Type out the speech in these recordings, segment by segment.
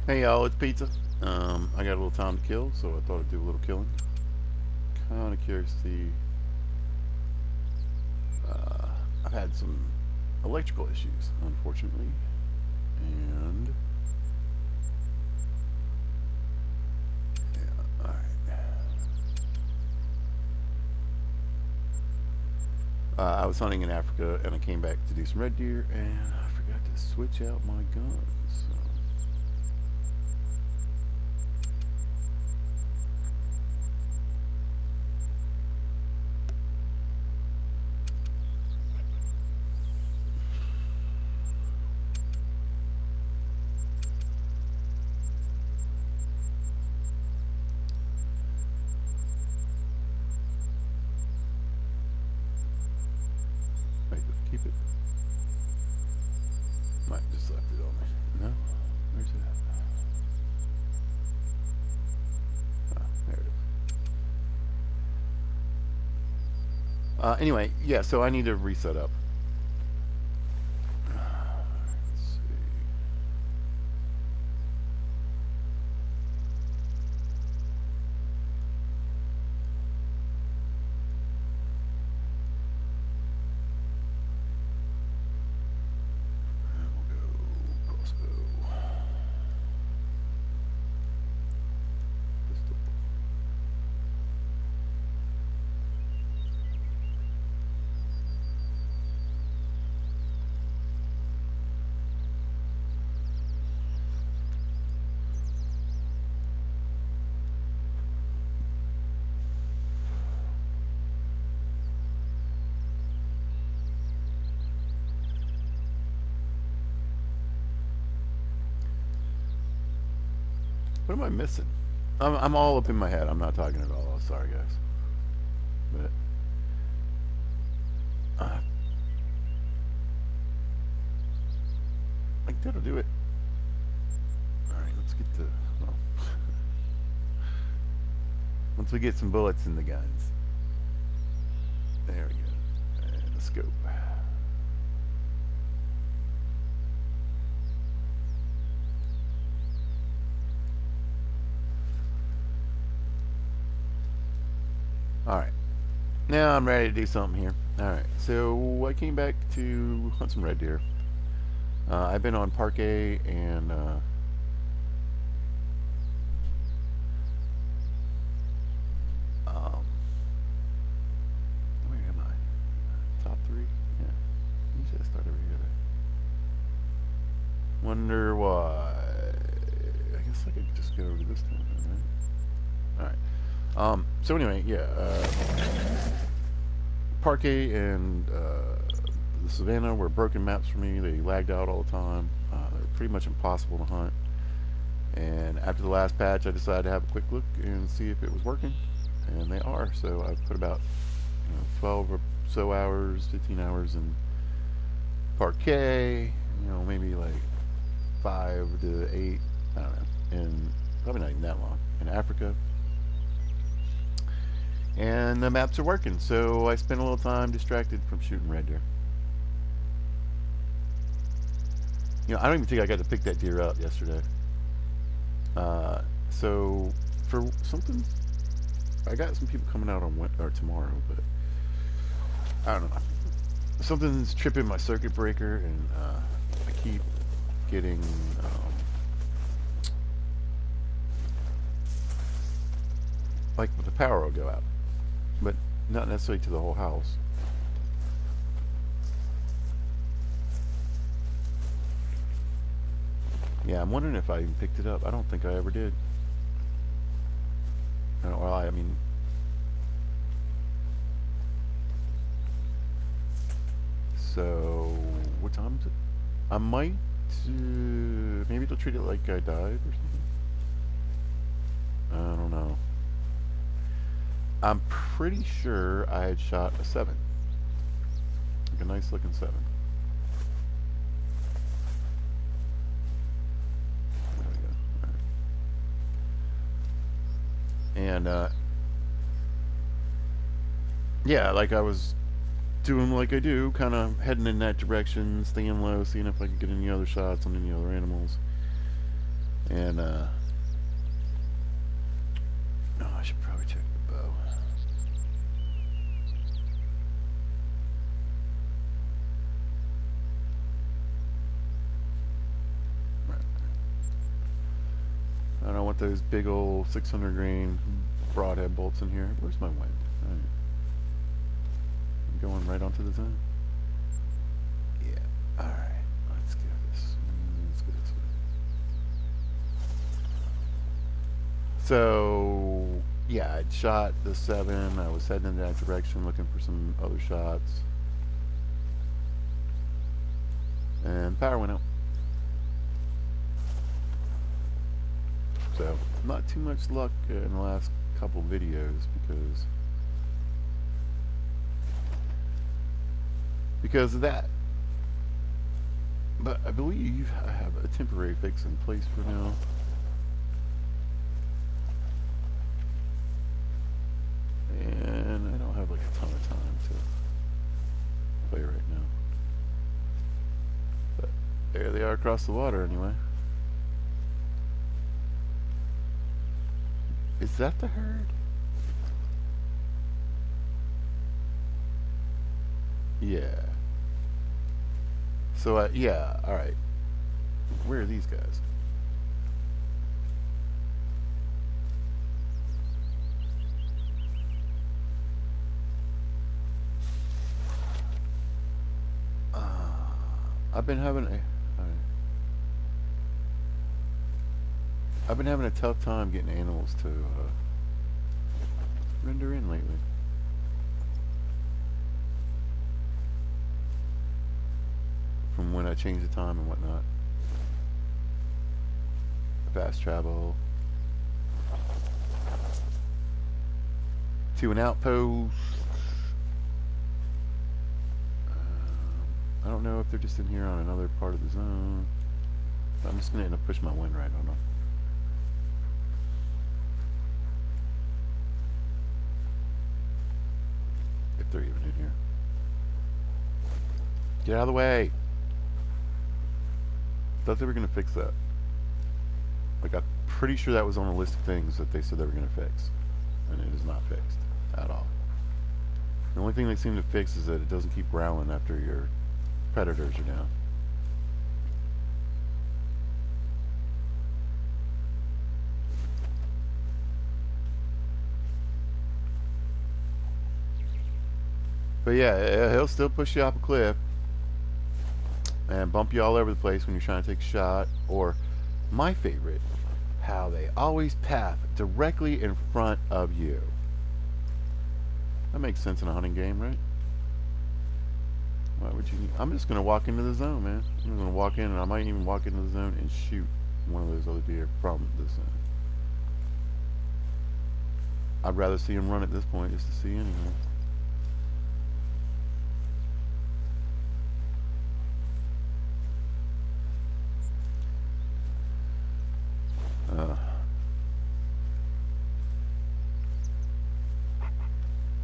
Hey y'all, it's Pizza. I got a little time to kill, so I thought I'd do a little killing. Kind of curious to see. Uh, I've had some electrical issues, unfortunately, and yeah, all right. I was hunting in Africa, and I came back to do some red deer, and I forgot to switch out my guns. So. Wait, keep it. Might just left it on me. No, where's it at? Oh, there it is. Anyway, yeah. So I need to reset up. Let's see. And we'll go crossbow. Pistol. What am I missing? I'm all up in my head. I'm not talking at all. Sorry, guys. But uh, like that'll do it. All right, let's get the. Well, once we get some bullets in the guns, there we go, and a scope. All right, now I'm ready to do something here. All right, so I came back to hunt some red deer. I've been on Parquet and um, where am I? Top three? Yeah. Usually I start over here. Wonder why. I guess I could just go over this time, right? All right. So anyway, yeah. Parquet and the Savannah were broken maps for me. They lagged out all the time. They were pretty much impossible to hunt. And after the last patch, I decided to have a quick look and see if it was working, and they are. So I've put about 12 or so hours, 15 hours in Parquet. Maybe like 5 to 8. I don't know. And probably not even that long in Africa. And the maps are working, so I spent a little time distracted from shooting red deer. I don't even think I got to pick that deer up yesterday. So for something, I got some people coming out on or tomorrow, but I don't know. Something's tripping my circuit breaker, and I keep getting like the power will go out, but not necessarily to the whole house. Yeah, I'm wondering if I even picked it up. I don't think I ever did. Well, I mean, so what time is it? I might, maybe they'll treat it like I died or something. I don't know. I'm pretty sure I had shot a 7. Like a nice looking 7. There we go. All right. And, yeah, like I was doing like I do, kind of heading in that direction, staying low, seeing if I could get any other shots on any other animals. And oh, I should probably check the bow. Right. I don't want those big old 600 grain broadhead bolts in here. Where's my wind? All right. I'm going right onto the zone. Yeah. All right. Let's go this. Let's go this way. So yeah, I'd shot the 7. I was heading in that direction, looking for some other shots, and power went out. So not too much luck in the last couple videos because of that. But I believe I have a temporary fix in place for now. And I don't have like a ton of time to play right now. But there they are across the water anyway. Is that the herd? Yeah. So, yeah, alright. Where are these guys? I've been having a... I've been having a tough time getting animals to render in lately. From when I changed the time and whatnot. Fast travel. To an outpost. I don't know if they're just in here on another part of the zone. But I'm just going to end up pushing my wind right on them. If they're even in here. Get out of the way! Thought they were going to fix that. Like, I'm pretty sure that was on the list of things that they said they were going to fix. And it is not fixed at all. The only thing they seem to fix is that it doesn't keep growling after your predators are down. But yeah, he'll still push you off a cliff and bump you all over the place when you're trying to take a shot. Or, my favorite, how they always path directly in front of you. That makes sense in a hunting game, right? Why would you need... I'm just going to walk into the zone, man. I'm going to walk in, and I might even walk into the zone and shoot one of those other deer from the zone. I'd rather see him run at this point just to see anyway.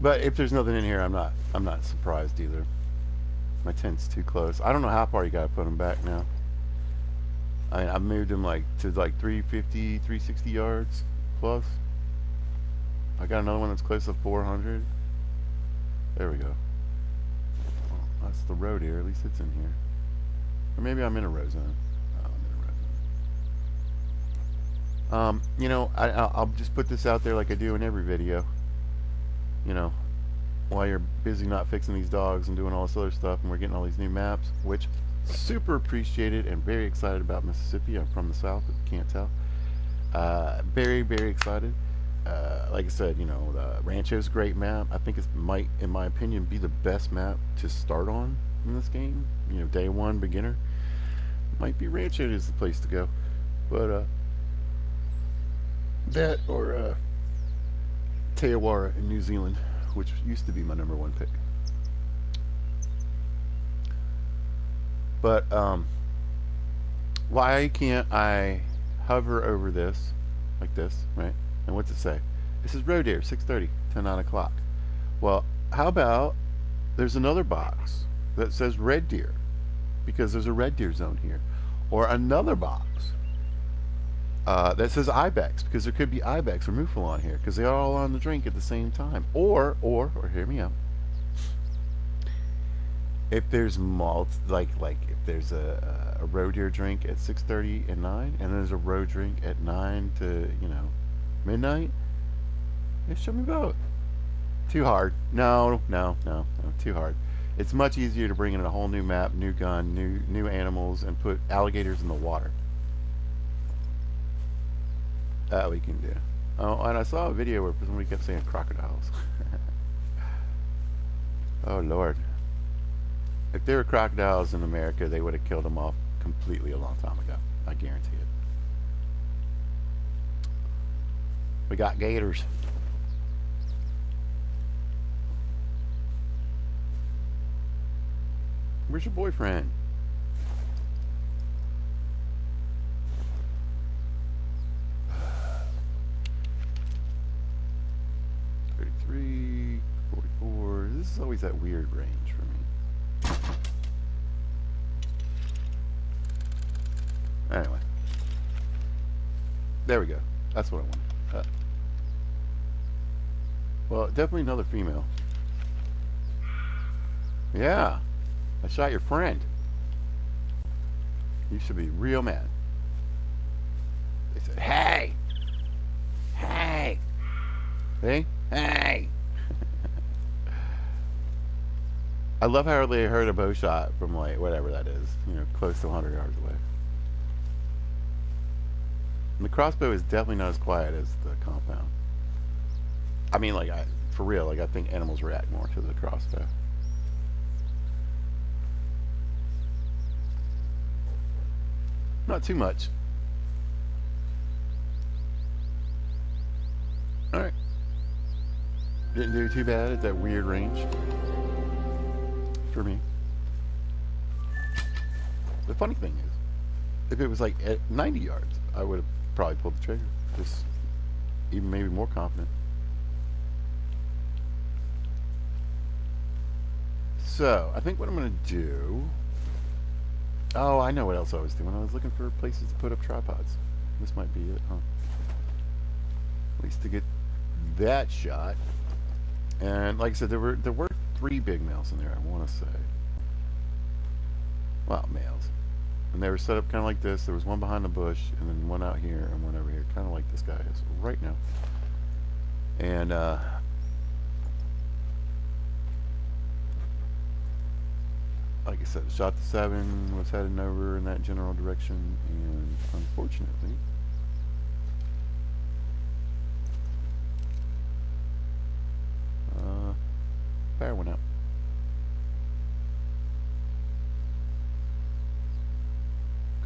But if there's nothing in here, I'm not surprised either. My tent's too close. I don't know how far you gotta put them back now. I've moved them like to like 350, 360 yards plus. I got another one that's close to 400. There we go. Well, that's the road here. At least it's in here. Or maybe I'm in a road zone. Oh, I'm in a road zone. You know, I'll just put this out there like I do in every video. You know, while you're busy not fixing these dogs and doing all this other stuff, and we're getting all these new maps, which super appreciated and very excited about Mississippi. I'm from the South, if you can't tell. Very, very excited. Like I said, you know, Rancho's a great map. I think it might, in my opinion, be the best map to start on in this game. You know, day one, beginner. Might be Rancho is the place to go. But, that or, Teawara in New Zealand, which used to be my #1 pick. But why can't I hover over this like this, right? And what's it say? It says roe deer 6:30 to 9 o'clock. Well, how about there's another box that says red deer, because there's a red deer zone here, or another box That says ibex, because there could be ibex or mouflon here, because they're all on the drink at the same time. Or hear me out. If there's malt, like if there's a roe deer drink at 6:30 and 9, and there's a roe drink at 9 to midnight, it should be both. Too hard. No, too hard. It's much easier to bring in a whole new map, new gun, new animals, and put alligators in the water. That we can do. Oh, and I saw a video where somebody kept saying crocodiles. Oh Lord. If there were crocodiles in America, they would have killed them off completely a long time ago. I guarantee it. We got gators. Where's your boyfriend? $33, $44. This is always that weird range for me. Anyway. There we go. That's what I wanted. Well, definitely another female. Yeah. I shot your friend. You should be real mad. They said, hey! Hey! See? Hey! I love how they heard a bow shot from, like, whatever that is. Close to 100 yards away. And the crossbow is definitely not as quiet as the compound. I mean, like, for real, like, I think animals react more to the crossbow. Not too much. Alright. Didn't do too bad at that weird range. For me. The funny thing is, if it was like at 90 yards, I would have probably pulled the trigger. Just even maybe more confident. So, I think what I'm going to do... Oh, I know what else I was doing. I was looking for places to put up tripods. This might be it, huh? At least to get that shot. And like I said, there were 3 big males in there, I want to say. Well, males. And they were set up kind of like this. There was one behind the bush, and then one out here, and one over here. Kind of like this guy is right now. And, like I said, shot the 7, was heading over in that general direction, and unfortunately, fire went out.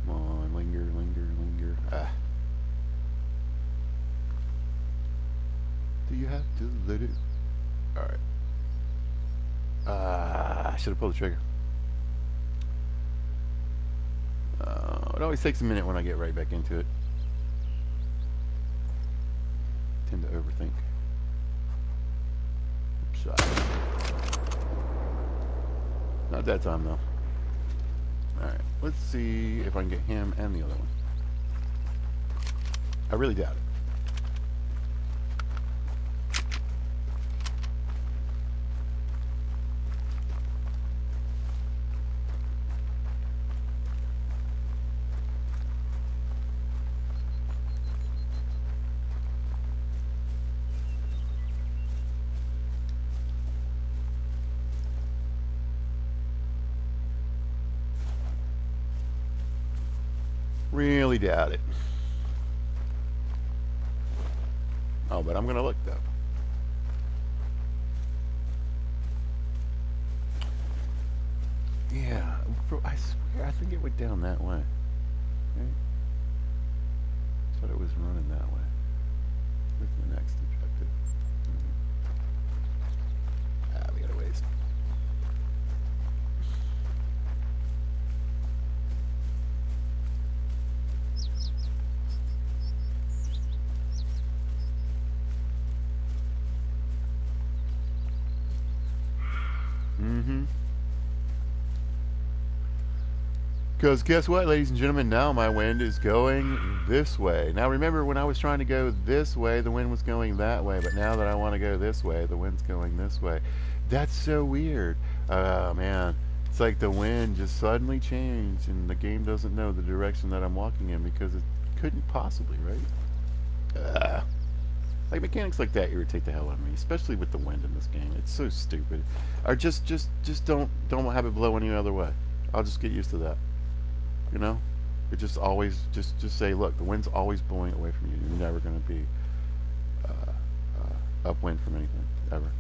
Come on, linger. Ah. Do you have to let it? Alright. I should have pulled the trigger. It always takes a minute when I get right back into it. Tend to overthink. Shot. Not that time though. Alright, let's see if I can get him and the other one. I really doubt it. Really doubt it. Oh, but I'm gonna look though. Yeah, I swear, I think it went down that way. Okay. I thought it was running that way. Where's the next objective? Ah, we got a ways. Because guess what, ladies and gentlemen? Now my wind is going this way. Now remember, when I was trying to go this way, the wind was going that way. But now that I want to go this way, the wind's going this way. That's so weird. Oh, man. It's like the wind just suddenly changed, and the game doesn't know the direction that I'm walking in because it couldn't possibly, right? Like, mechanics like that irritate the hell out of me, especially with the wind in this game. It's so stupid. Or just don't have it blow any other way. I'll just get used to that. You know, it just always just say, look, the wind's always blowing away from you. You're never going to be upwind from anything ever.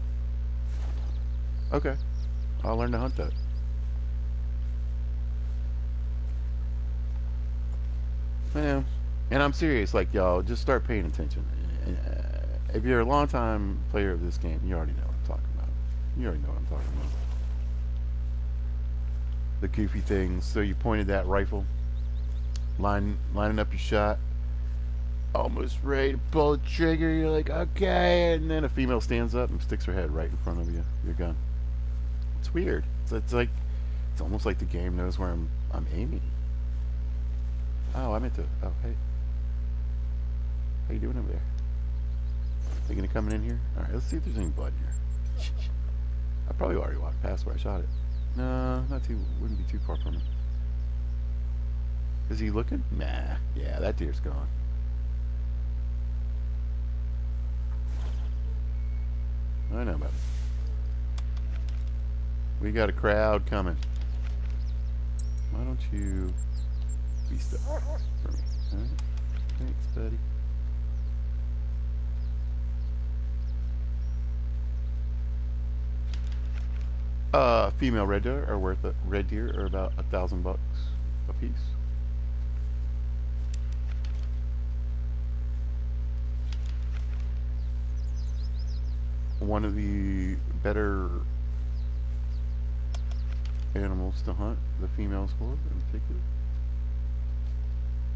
Okay, I'll learn to hunt that. Yeah, and I'm serious. Like, y'all, just start paying attention. If you're a long time player of this game, you already know what I'm talking about. You already know what I'm talking about. The goofy things. So you pointed that rifle, lining up your shot, almost ready to pull the trigger. You're like, okay, and then a female stands up and sticks her head right in front of you, your gun. It's weird. It's like it's almost like the game knows where I'm aiming. Oh, I meant to. Oh, hey, how you doing over there? Are you gonna come in here? All right, let's see if there's any blood in here. I probably already walked past where I shot it. No, not too. Wouldn't be too far from it. Is he looking? Nah. Yeah, that deer's gone. I know about it. We got a crowd coming. Why don't you be stuck for me? All right. Thanks, buddy. Female red deer are worth red deer are about $1,000 a piece. One of the better animals to hunt, the females for in particular,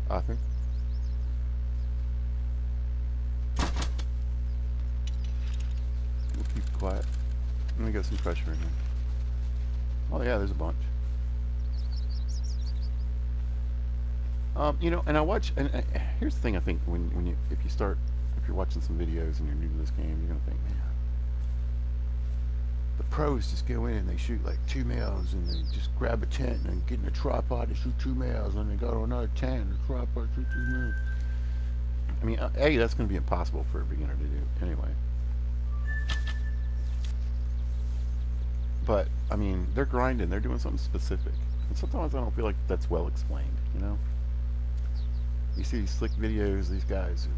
I think. We'll keep it quiet. Let me get some pressure in here. Oh yeah, there's a bunch. You know, and I watch, and here's the thing. I think when you if you're watching some videos and you're new to this game, you're gonna think, man, the pros just go in and they shoot like 2 males and they just grab a tent and get in a tripod and shoot 2 males and they go to another tent and a tripod shoot 2 males. I mean, A, that's gonna be impossible for a beginner to do anyway. But I mean, they're grinding. They're doing something specific, and sometimes I don't feel like that's well explained. You know, you see these slick videos. These guys,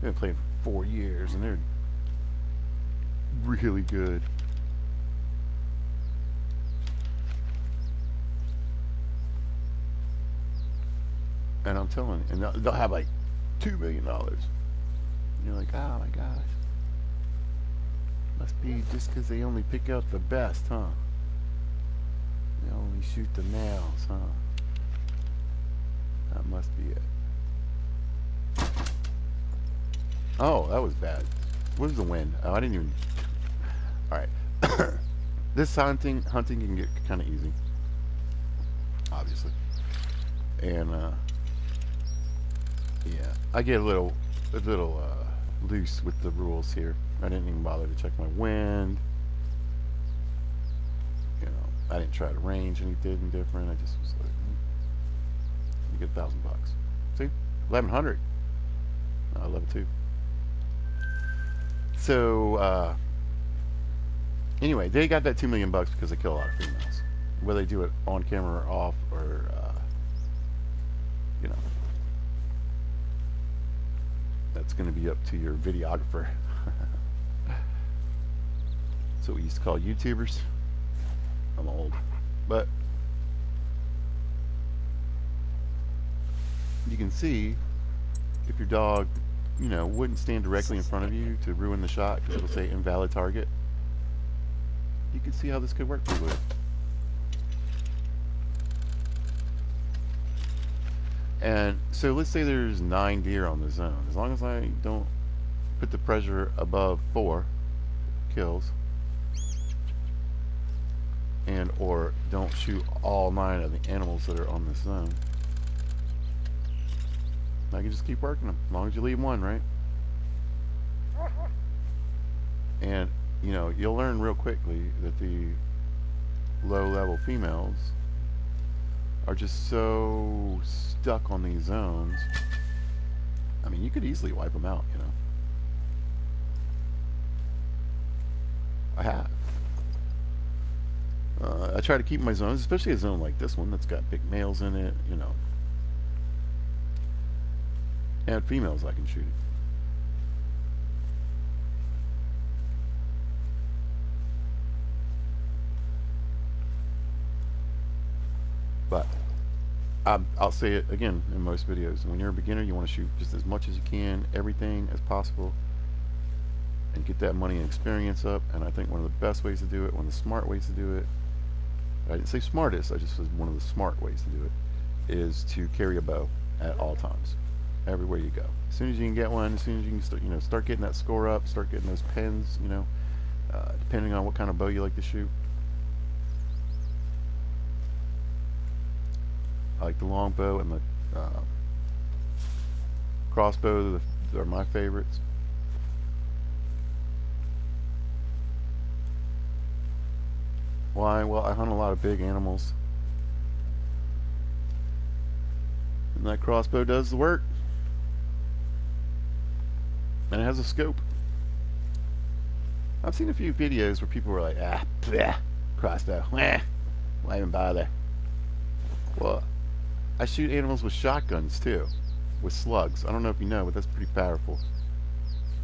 they've been playing for 4 years, and they're really good. And I'm telling you, and they'll have like $2 million. You're like, oh my gosh. Must be just because they only pick out the best, huh? They only shoot the males, huh? That must be it. Oh, that was bad. What was the wind? Oh, I didn't even... Alright. This hunting can get kind of easy. Obviously. And, yeah. I get a little loose with the rules here. I didn't even bother to check my wind. You know, I didn't try to range anything different. I just was like, you get $1,000. See, 1,100. I love it too. So anyway, they got that $2 million because they kill a lot of females. Whether they do it on camera or off, or you know, that's going to be up to your videographer. That's what we used to call YouTubers. I'm old, but you can see if your dog, you know, wouldn't stand directly in front of you to ruin the shot because it'll say invalid target. You can see how this could work pretty well. And so let's say there's 9 deer on the zone. As long as I don't put the pressure above 4 kills, and or don't shoot all 9 of the animals that are on this zone. I can just keep working them as long as you leave one, right? And you know, you'll learn real quickly that the low-level females are just so stuck on these zones. I mean, you could easily wipe them out, you know. I have. I try to keep my zones, especially a zone like this one that's got big males in it, you know. And females I can shoot. But I'll say it again in most videos. When you're a beginner, you want to shoot just as much as you can, everything as possible, and get that money and experience up. And I think one of the best ways to do it, one of the smart ways to do it, I didn't say smartest, I just said one of the smart ways to do it, is to carry a bow at all times, everywhere you go. As soon as you can get one, as soon as you can start, start getting that score up, start getting those pins, depending on what kind of bow you like to shoot. I like the long bow and the crossbow are my favorites. Why? Well, I hunt a lot of big animals, and that crossbow does the work, and it has a scope. I've seen a few videos where people were like, bleh, crossbow, why even bother? Well, I shoot animals with shotguns too, with slugs. I don't know if you know, but that's pretty powerful.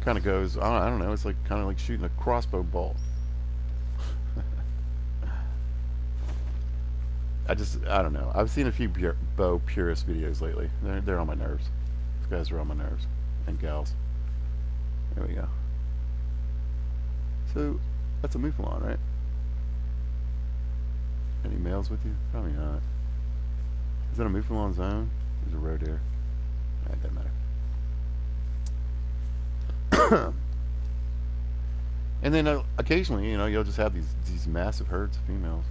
Kind of goes, I don't know, it's like kind of like shooting a crossbow bolt. I don't know. I've seen a few bow purist videos lately. They're on my nerves. These guys are on my nerves. And gals. There we go. So, that's a mouflon, right? Any males with you? Probably not. Is that a mouflon zone? There's a roe deer. It doesn't matter. And then occasionally, you'll just have these massive herds of females.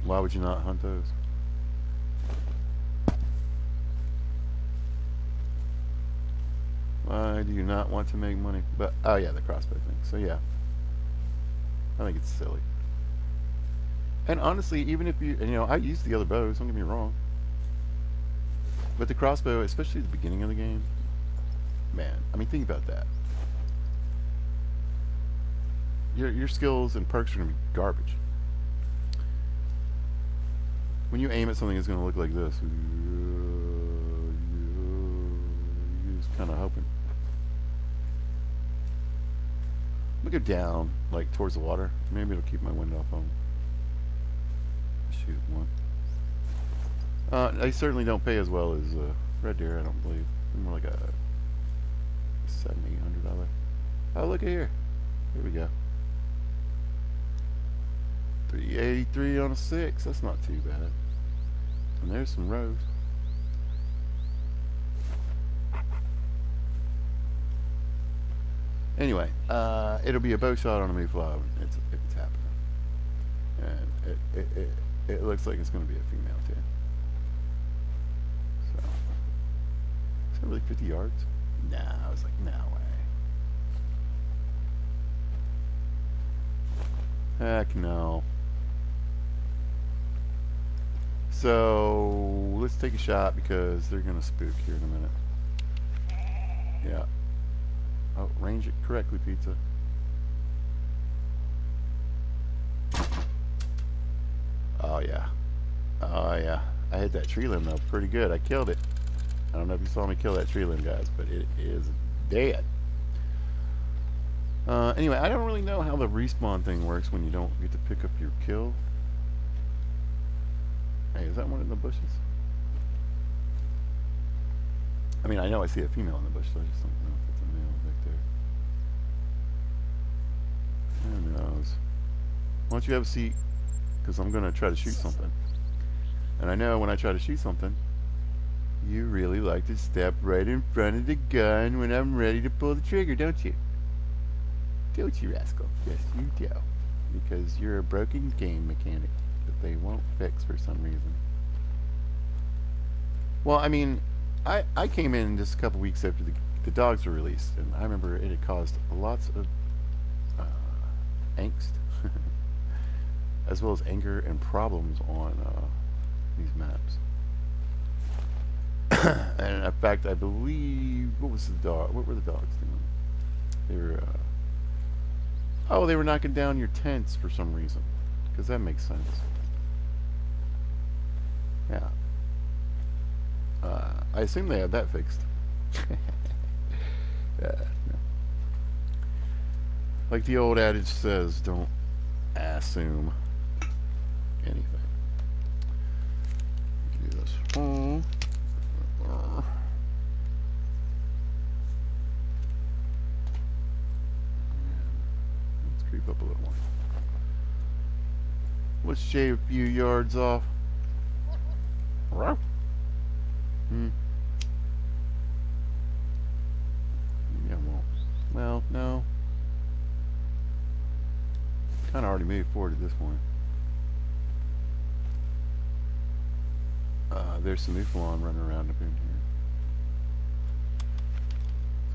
Why would you not hunt those? Why do you not want to make money? But oh yeah, the crossbow thing. So yeah, I think it's silly. And honestly, even if I use the other bows. Don't get me wrong. But the crossbow, especially at the beginning of the game, man. I mean, think about that. Your skills and perks are gonna be garbage. When you aim at something, it's going to look like this. You're just kind of hoping. Let me go down, like towards the water. Maybe it'll keep my wind off on. Shoot one. They certainly don't pay as well as red deer. I don't believe. They're more like a $700-800. Oh, look at here. Here we go. 383 on a 6. That's not too bad. And there's some rows. Anyway, it'll be a bow shot on a mouflon if it's happening. And it looks like it's going to be a female too. So, is that really 50 yards? Nah, I was like, no way. Heck no. So let's take a shot because they're gonna spook here in a minute. Yeah. Oh, range it correctly, pizza. Oh yeah. Oh yeah. I hit that tree limb though pretty good. I killed it. I don't know if you saw me kill that tree limb, guys, but it is dead. Anyway, I don't really know how the respawn thing works when you don't get to pick up your kill. Hey, is that one in the bushes? I mean, I know I see a female in the bush, so I just don't know if it's a male back there. Who knows? Why don't you have a seat? Because I'm going to try to shoot something. And I know when I try to shoot something, you really like to step right in front of the gun when I'm ready to pull the trigger, don't you? Don't you, rascal? Yes, you do. Because you're a broken game mechanic that they won't fix for some reason. Well, I mean, I came in just a couple weeks after the dogs were released, and I remember it had caused lots of uh, angst, as well as anger and problems on these maps. And in fact, I believe what was the dog? What were the dogs doing? They were oh, they were knocking down your tents for some reason, because that makes sense. Yeah. I assume they have that fixed. Yeah. Like the old adage says, don't assume anything. Do this. Let's creep up a little more. Let's shave a few yards off. Yeah, well, no. Kind of already moved forward at this point. There's some Newfoundland running around up in here.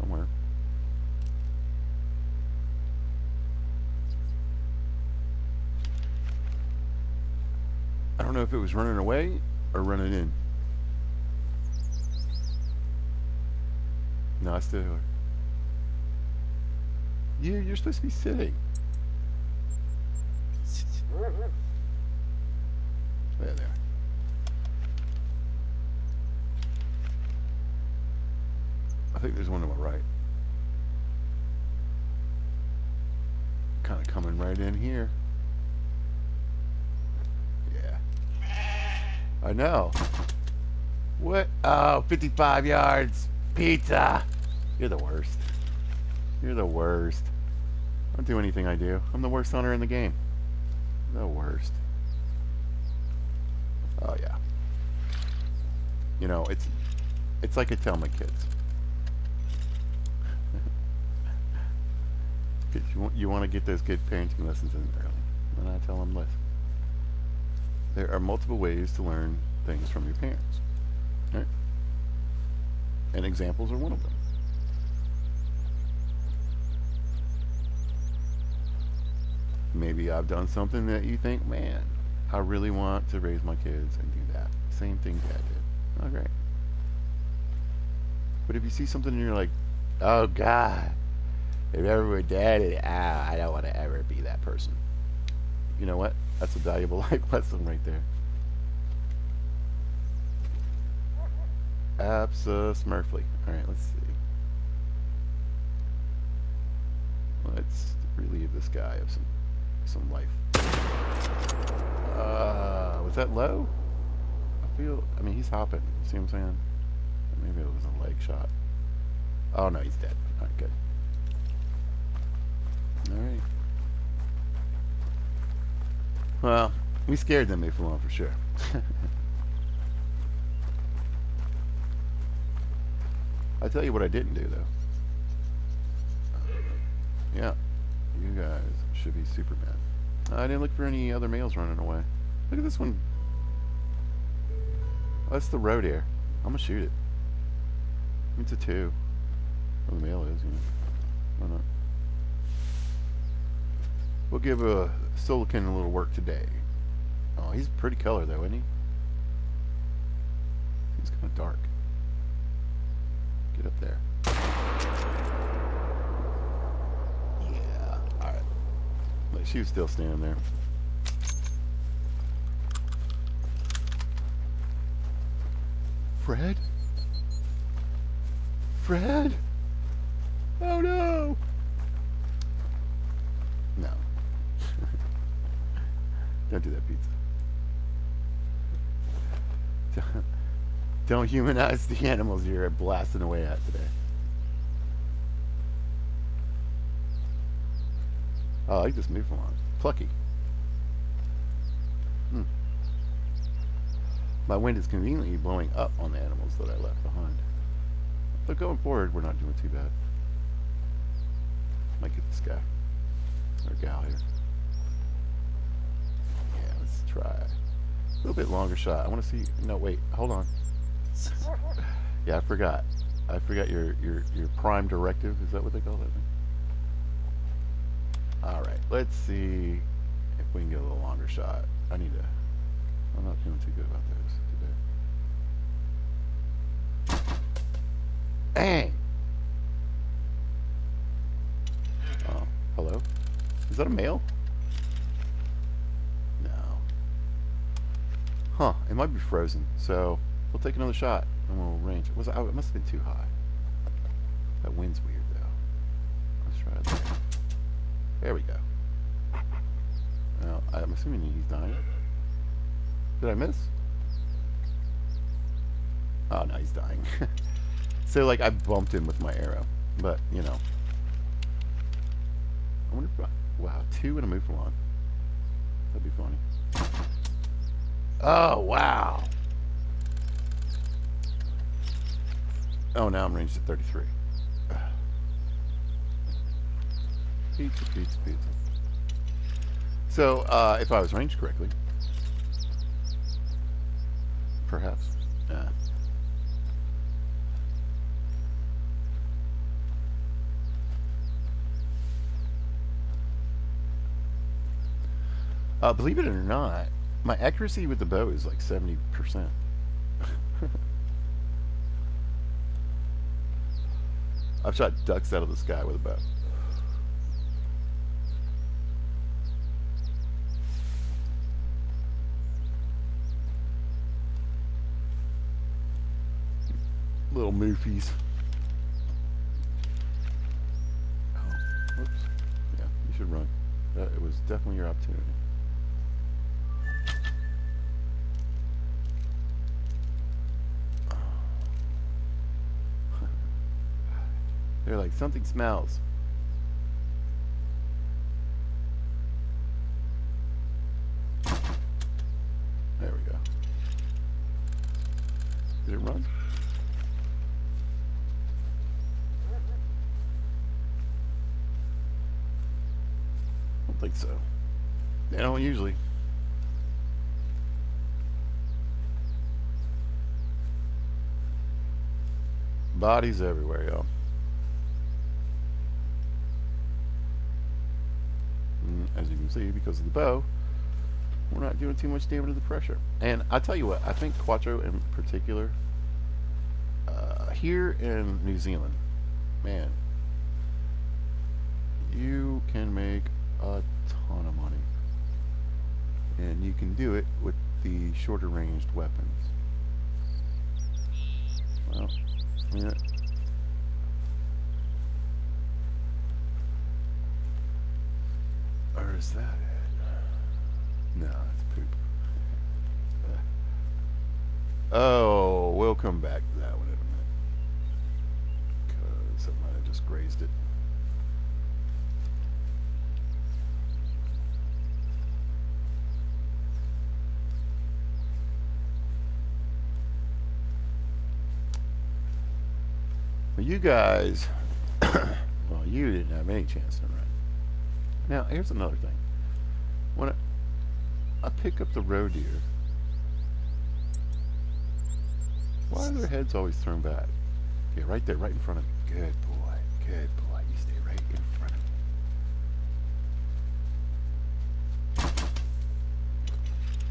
Somewhere. I don't know if it was running away or running in. No, it's still here. You're supposed to be sitting. There. I think there's one to my right. Kind of coming right in here. Yeah. I know. What? Oh, 55 yards. Pizza. You're the worst. You're the worst. I don't do anything I do. I'm the worst hunter in the game. The worst. Oh yeah. You know, it's like I tell my kids. You want to get those good parenting lessons in early. And I tell them, listen. There are multiple ways to learn things from your parents. Right? And examples are one of them. Maybe I've done something that you think, man, I really want to raise my kids and do that. Same thing Dad did. Oh, great. But if you see something and you're like, oh, God, if ever with Dad, I don't want to ever be that person. You know what? That's a valuable life lesson right there. Abso-smurfly. Alright, let's see. Let's relieve this guy of some life. Was that low? I mean, he's hopping. You see what I'm saying? Maybe it was a leg shot. Oh, no, he's dead. Alright, good. Alright. Well, we scared them, they flew on for sure. I'll tell you what I didn't do, though. Yeah, you guys should be super mad. I didn't look for any other males running away. Look at this one. Oh, that's the road air. I'm gonna shoot it. It's a 2. Well, the male is, you know. Why not? We'll give Silicon a little work today. Oh, he's a pretty color, though, isn't he? He's kind of dark. Get up there. Yeah. Alright. Like, she was still standing there. Fred? Fred? Oh no! No. Don't do that, pizza. Don't humanize the animals you're blasting away at today. Oh, I like this Newfoundland. Plucky. My wind is conveniently blowing up on the animals that I left behind. But going forward, we're not doing too bad. Might get this guy. Or gal here. Yeah, let's try a little bit longer shot. I want to see. No, wait, hold on. Yeah, I forgot. I forgot your prime directive. Is that what they call that thing? All right, let's see if we can get a little longer shot. I'm not feeling too good about this today. Dang. Oh, hello? Is that a male? No. Huh, it might be frozen, so we'll take another shot and we'll range. It must have been too high. That wind's weird, though. Let's try it there. There we go. Well, I'm assuming he's dying. Did I miss? Oh, no, he's dying. So, like, I bumped him with my arrow. But, you know. I wonder if wow, 2 and a Mouflon. That'd be funny. Oh, wow. Oh, now I'm ranged at 33. Pizza, pizza, pizza. So, if I was ranged correctly, perhaps. Believe it or not, my accuracy with the bow is like 70%. I've shot ducks out of the sky with a bow. Little moofies. Oh, whoops. Yeah, you should run. It was definitely your opportunity. They're like, something smells. There we go. Did it run? I don't think so. They don't usually. Bodies everywhere, y'all. As you can see, because of the bow, we're not doing too much damage to the pressure. And I tell you what, I think Cuatro in particular, here in New Zealand, man, you can make a ton of money. And you can do it with the shorter ranged weapons. Well, yeah. Or is that it? No, it's poop. Oh, we'll come back to that one in a minute. Because I might have just grazed it. Well, you guys, well, you didn't have any chance to run. Now, here's another thing. When I pick up the roe deer, why are their heads always thrown back? Yeah, right there, right in front of me. Good boy, good boy. You stay right in front of me.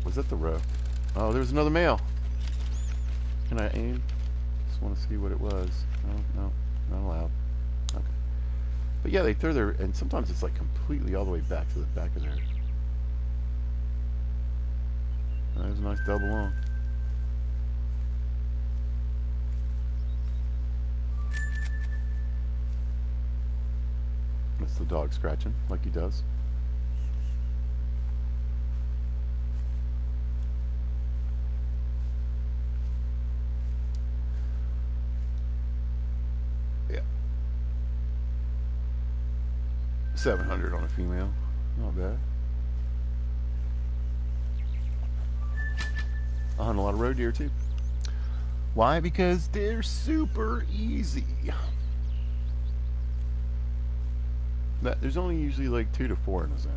Was that the roe? Oh, there's another male. Can I aim? Just want to see what it was. No, not allowed. Okay. But yeah, they throw their, and sometimes it's like completely all the way back to the back of their. There's a nice double long. That's the dog scratching like he does. Yeah. 700 on a female. Not bad. I hunt a lot of roe deer too. Why? Because they're super easy. There's only usually like 2 to 4 in a zone.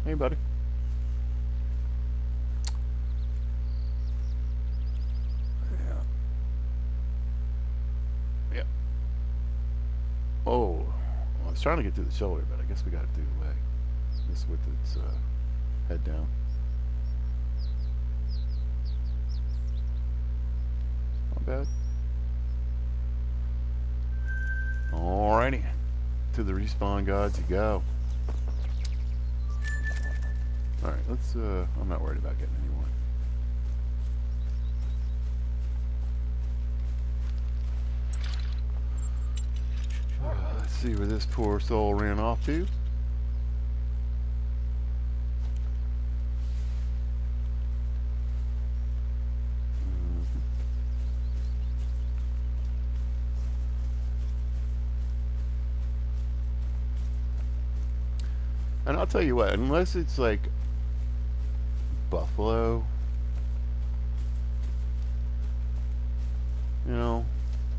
Hey, buddy. Yeah. Yeah. Oh, well, I was trying to get through the shoulder, but I guess we got it through the leg. This with its head down. Not bad. Alrighty. To the respawn gods you go. Alright, let's, I'm not worried about getting anyone. Let's see where this poor soul ran off to. And I'll tell you what, unless it's like buffalo, you know,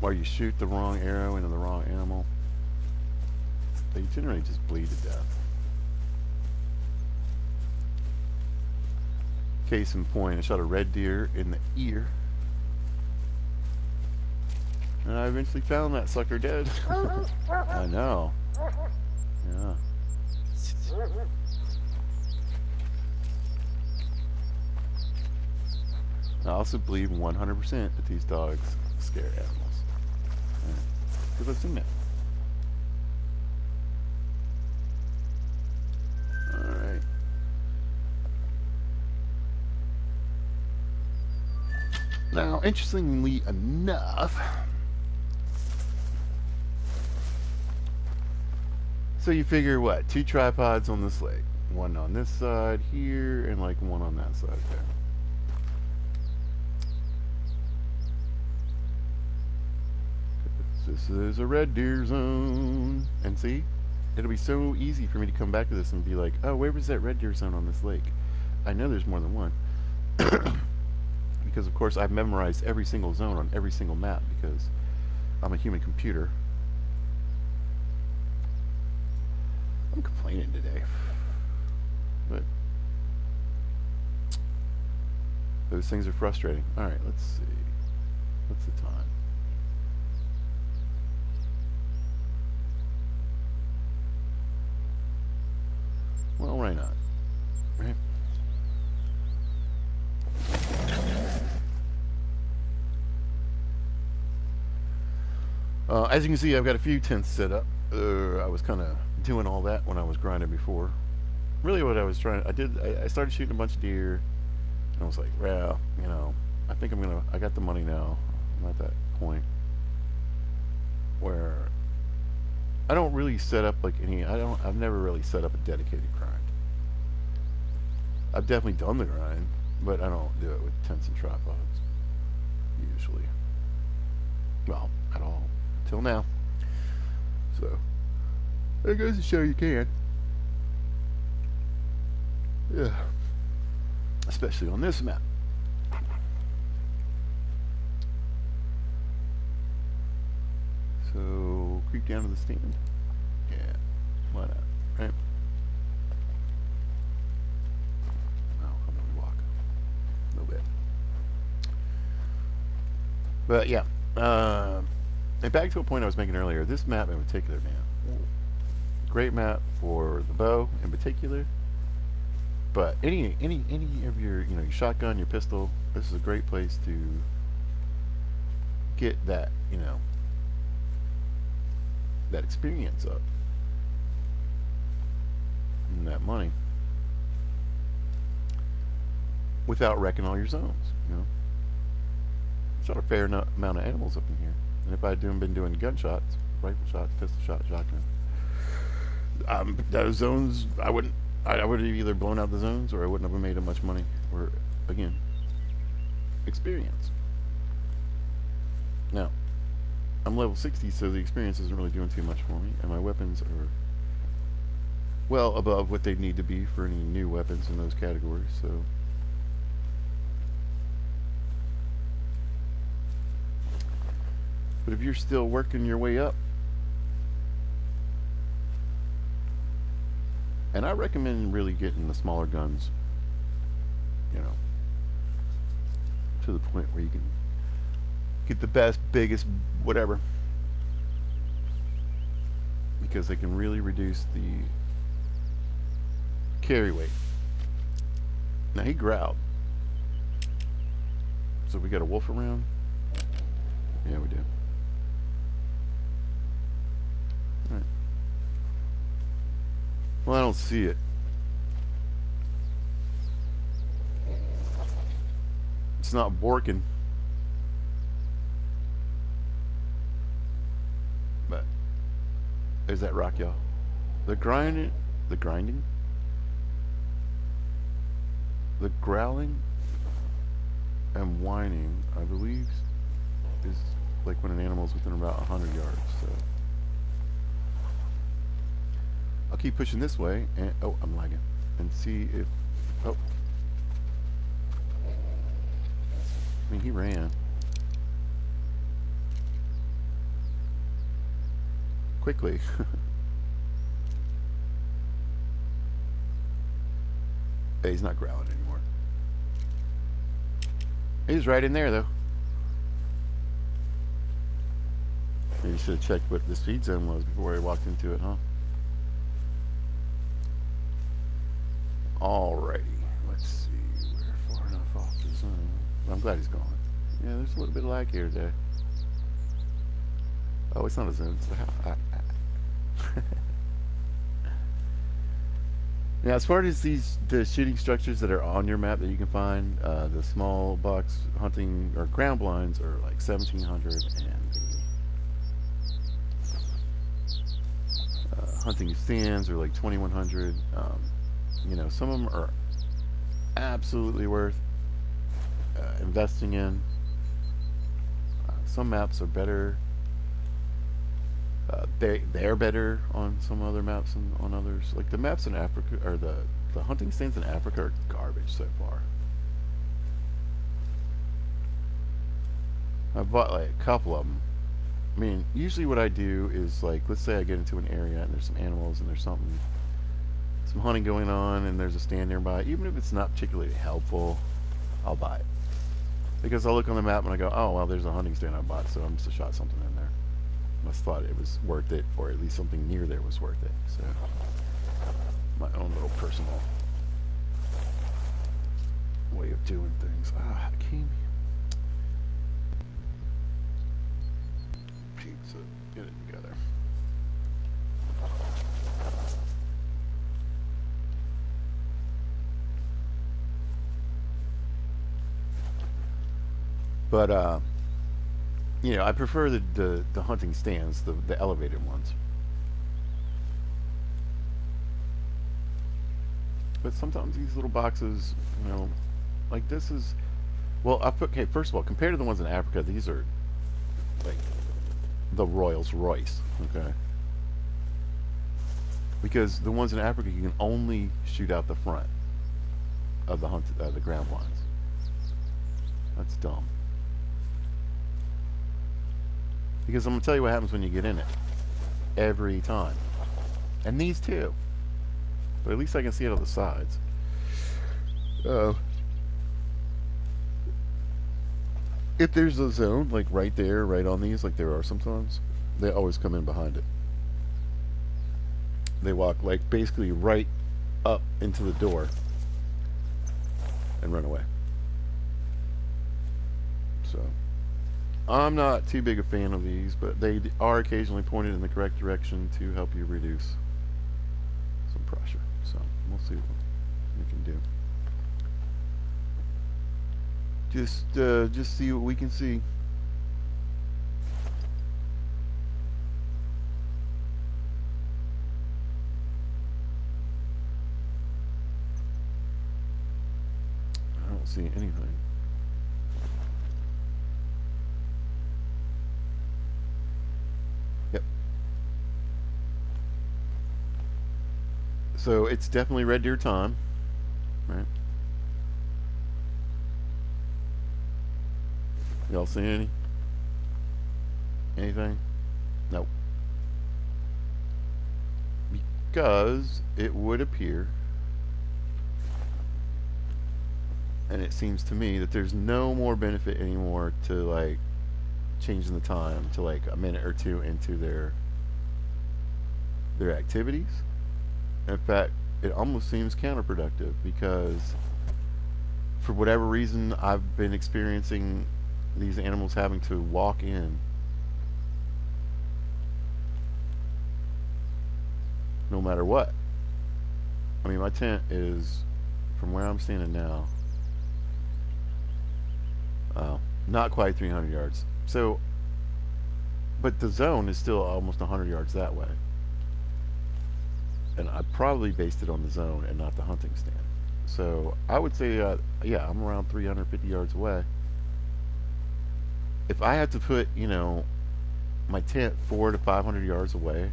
or you shoot the wrong arrow into the wrong animal, they generally just bleed to death. Case in point, I shot a red deer in the ear, and I eventually found that sucker dead. I know. Yeah. I also believe 100% that these dogs scare animals. Because I've seen that. Alright. Now, interestingly enough, so you figure what? 2 tripods on this leg. One on this side here, and like one on that side there. This is a red deer zone. And see? It'll be so easy for me to come back to this and be like, oh, where was that red deer zone on this lake? I know there's more than one. Because, of course, I've memorized every single zone on every single map because I'm a human computer. I'm complaining today. But those things are frustrating. Alright, let's see. What's the time? Well, why not? Right? As you can see, I've got a few tents set up. I was kind of doing all that when I was grinding before. Really what I was trying, I started shooting a bunch of deer, and I was like, well, you know, I got the money now. I'm at that point where I don't really set up like I've never really set up a dedicated grind. I've definitely done the grind, but I don't do it with tents and tripods, usually. Well, at all. Till now. So, it goes to show you can. Yeah. Especially on this map. So, creep down to the stand. Yeah. Why not? Right? Oh, I'm gonna walk. A little bit. But yeah. And back to a point I was making earlier, this map in particular, man. Great map for the bow in particular. But any of your, you know, your shotgun, your pistol, this is a great place to get that, you know, that experience up. And that money. Without wrecking all your zones, you know. Shot a fair amount of animals up in here. And if I had been doing gunshots, rifle shots, pistol shots, shotgun, those zones, I would have either blown out the zones or I wouldn't have made as much money. Or, again, experience. Now, I'm level 60, so the experience isn't really doing too much for me, and my weapons are well above what they need to be for any new weapons in those categories, so. But if you're still working your way up, And I recommend really getting the smaller guns, you know, to the point where you can get the best, biggest, whatever, because they can really reduce the carry weight. Now he growled. So we got a wolf around? Yeah, we do. All right. Well, I don't see it. It's not borking. But there's that rock, y'all. The grinding, the grinding, the growling and whining, I believe, is like when an animal's within about 100 yards. So I'll keep pushing this way, and oh, I'm lagging, and see if oh, I mean he ran quickly. Hey, he's not growling anymore. He's right in there though. Maybe you should have checked what the speed zone was before I walked into it, huh? Alrighty, let's see. We're far enough off the zone. I'm glad he's gone. Yeah, there's a little bit of lag here today. Oh, it's not a zone, it's the house. Now, as far as the shooting structures that are on your map that you can find, the small box hunting or ground blinds are like 1,700, and the hunting stands are like 2,100. You know, some of them are absolutely worth investing in. Some maps are better. They're better on some other maps than on others. Like the maps in Africa, or the hunting stands in Africa are garbage so far. I've bought like a couple of them. I mean, usually what I do is like, let's say I get into an area and there's some animals and there's some hunting going on and there's a stand nearby. Even if it's not particularly helpful, I'll buy it, because I'll look on the map and I go, oh well, there's a hunting stand I bought, so I must have shot something in there. I must thought it was worth it, or at least something near there was worth it. So my own little personal way of doing things. Ah, it came pizza, get it together. But you know, I prefer the hunting stands, the elevated ones. But sometimes these little boxes, you know, like this is, well, okay, first of all, compared to the ones in Africa, these are like the Rolls Royce, okay? Because the ones in Africa, you can only shoot out the front of the ground blinds. That's dumb. Because I'm going to tell you what happens when you get in it. Every time. And these too. But at least I can see it on the sides. If there's a zone, like right there, right on these, like there are sometimes, they always come in behind it. They walk like basically right up into the door and run away. So I'm not too big a fan of these, but they are occasionally pointed in the correct direction to help you reduce some pressure. So we'll see what we can do. Just see what we can see. I don't see anything. Yep. So it's definitely red deer time, right? Y'all see anything? Nope. because it would appear, and it seems to me, that there's no more benefit anymore to like changing the time to like a minute or two into their activities. In fact, it almost seems counterproductive because for whatever reason I've been experiencing these animals having to walk in no matter what. I mean, my tent is from where I'm standing now, not quite 300 yards. So, but the zone is still almost 100 yards that way. And I probably based it on the zone and not the hunting stand. So I would say, yeah, I'm around 350 yards away. If I had to put, my tent 400 to 500 yards away,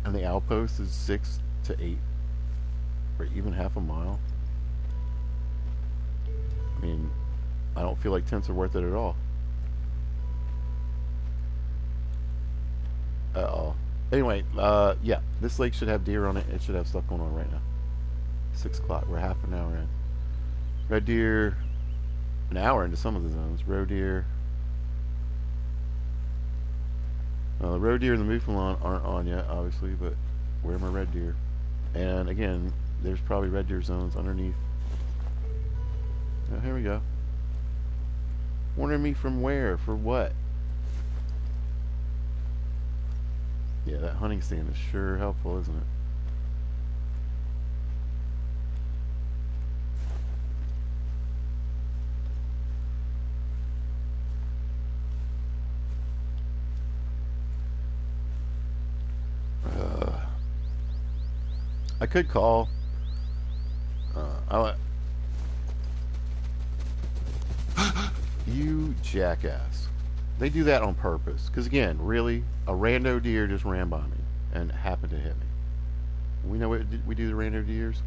and the outpost is 6 to 8, or even half a mile, I mean, I don't feel like tents are worth it at all. Anyway, yeah, this lake should have deer on it. It should have stuff going on right now. 6 o'clock. We're half an hour in. Red deer, an hour into some of the zones. Roe deer. The roe deer and the mouflon aren't on yet, obviously, but where are my red deer? And again, there's probably red deer zones underneath. Oh, here we go. Warning me from where? For what? Yeah, that hunting stand is sure helpful, isn't it? I could call. You jackass. They do that on purpose. Because again, really, a rando deer just ran by me and happened to hit me. We know what we do to rando deers?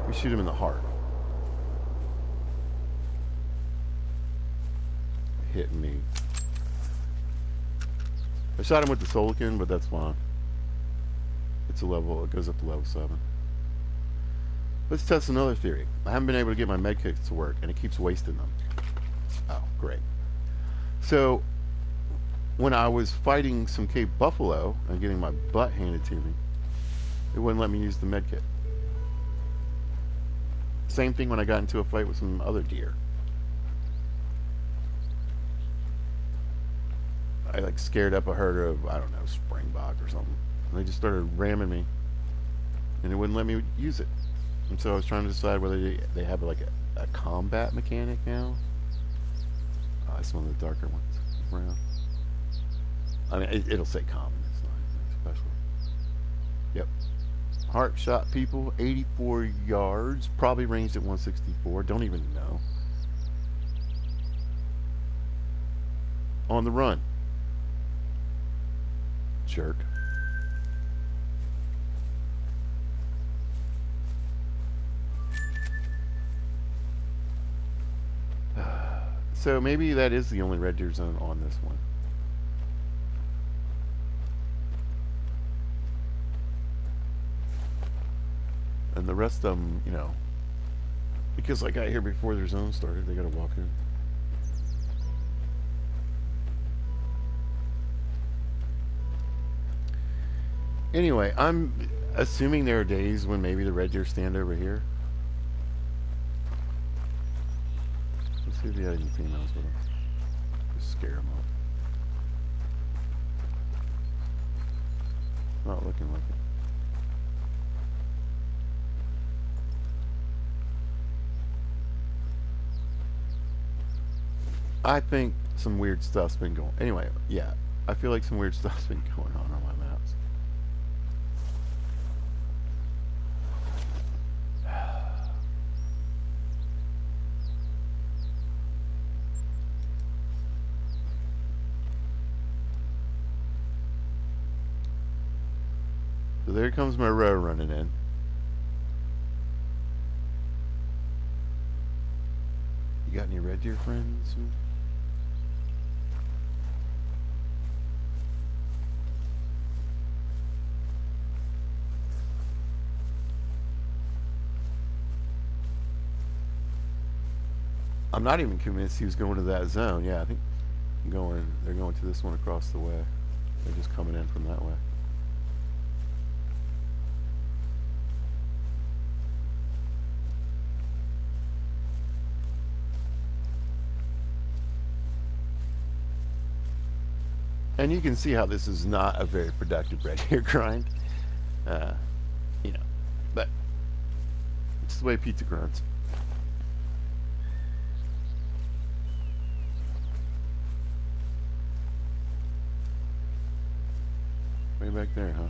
We shoot him in the heart. Hitting me. I shot him with the Solican, but that's fine. It's a level, it goes up to level 7. Let's test another theory. I haven't been able to get my med kits to work, and it keeps wasting them. Oh, great. So, when I was fighting some Cape Buffalo and getting my butt handed to me, it wouldn't let me use the med kit. Same thing when I got into a fight with some other deer. I like scared up a herd of, I don't know, springbok or something. And they just started ramming me, and it wouldn't let me use it. And so I was trying to decide whether they have like a combat mechanic now. It's one of the darker ones around. I mean, it'll say common. It's not anything special. Yep. Heart shot people, 84 yards, probably ranged at 164. Don't even know. On the run. Jerk. So maybe that is the only red deer zone on this one. And the rest of them, because I got here before their zone started, they gotta walk in. Anyway, I'm assuming there are days when maybe the red deer stand over here. Let's see if they got any females with them. Just scare them up. Not looking like it. I think some weird stuff's been going. Anyway, yeah, I feel like some weird stuff's been going on my maps. So there comes my row running in. You got any red deer friends? I'm not even convinced he was going to that zone. Yeah, I think they're going to this one across the way. They're just coming in from that way. And you can see how this is not a very productive red deer grind. Uh, you know, but it's the way pizza grinds. Way back there, huh?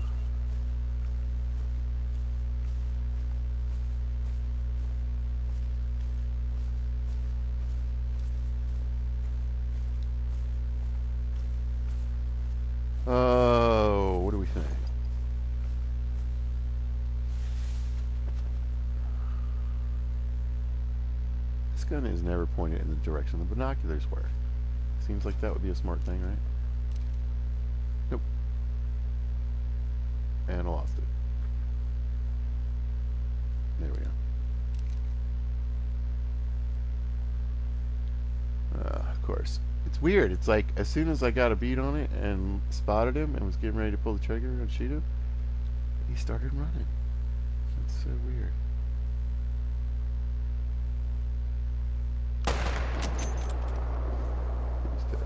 Oh, what do we think? This gun is never pointed in the direction the binoculars were. Seems like that would be a smart thing, right? Nope. And I lost it. There we go. Of course. It's weird. It's like as soon as I got a beat on it and spotted him and was getting ready to pull the trigger and shoot him, he started running. That's so weird. He's dead.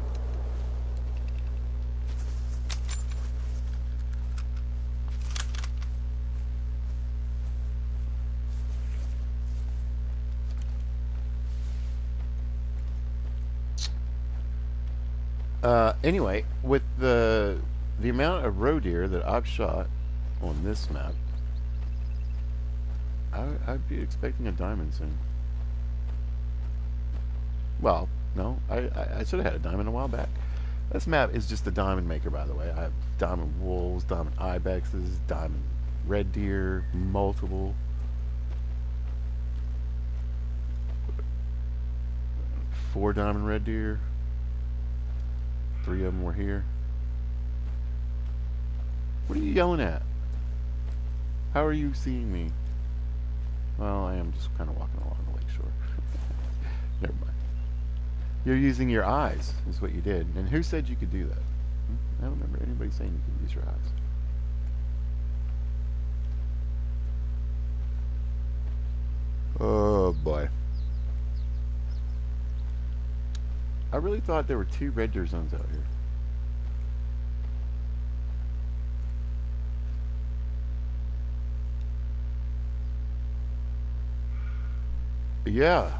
Anyway, with the amount of roe deer that I've shot on this map, I'd be expecting a diamond soon. Well, no, I should have had a diamond a while back. This map is just a diamond maker, by the way. I have diamond wolves, diamond ibexes, diamond red deer, multiple. 4 diamond red deer. 3 of them were here. What are you yelling at? How are you seeing me? Well, I am just kind of walking along the lakeshore. Never mind. You're using your eyes, is what you did. And who said you could do that? I don't remember anybody saying you could use your eyes. Oh boy. I really thought there were 2 red deer zones out here. Yeah.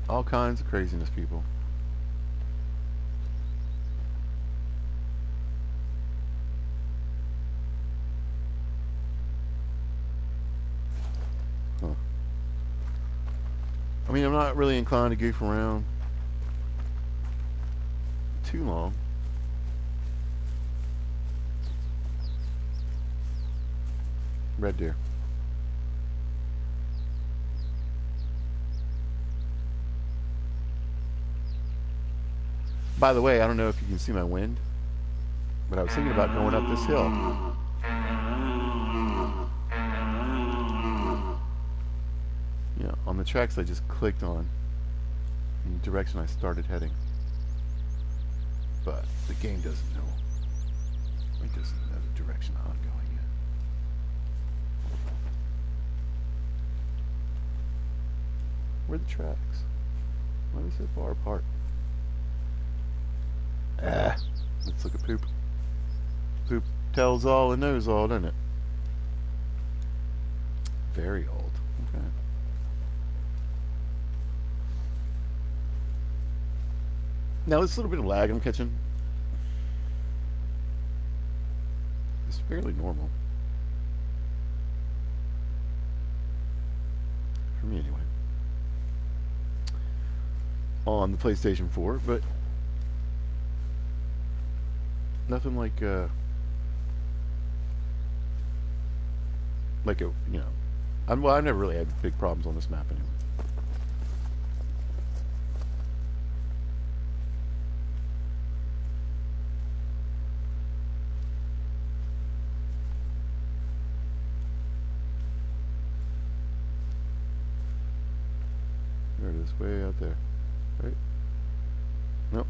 All kinds of craziness, people. Huh. I mean, I'm not really inclined to goof around too long. Red deer. By the way, I don't know if you can see my wind, but I was thinking about going up this hill. You know, on the tracks I just clicked on in the direction I started heading. But the game doesn't know. It doesn't know the direction I'm going in. Where are the tracks? Why are they so far apart? Ah, let's look at poop. Poop tells all and knows all, doesn't it? Very old. Okay. Now this little bit of lag I'm catching is fairly normal. For me anyway. On the PlayStation 4, but nothing like a, you know, well, I've never really had big problems on this map anyway. There it is, way out there. Right. Nope.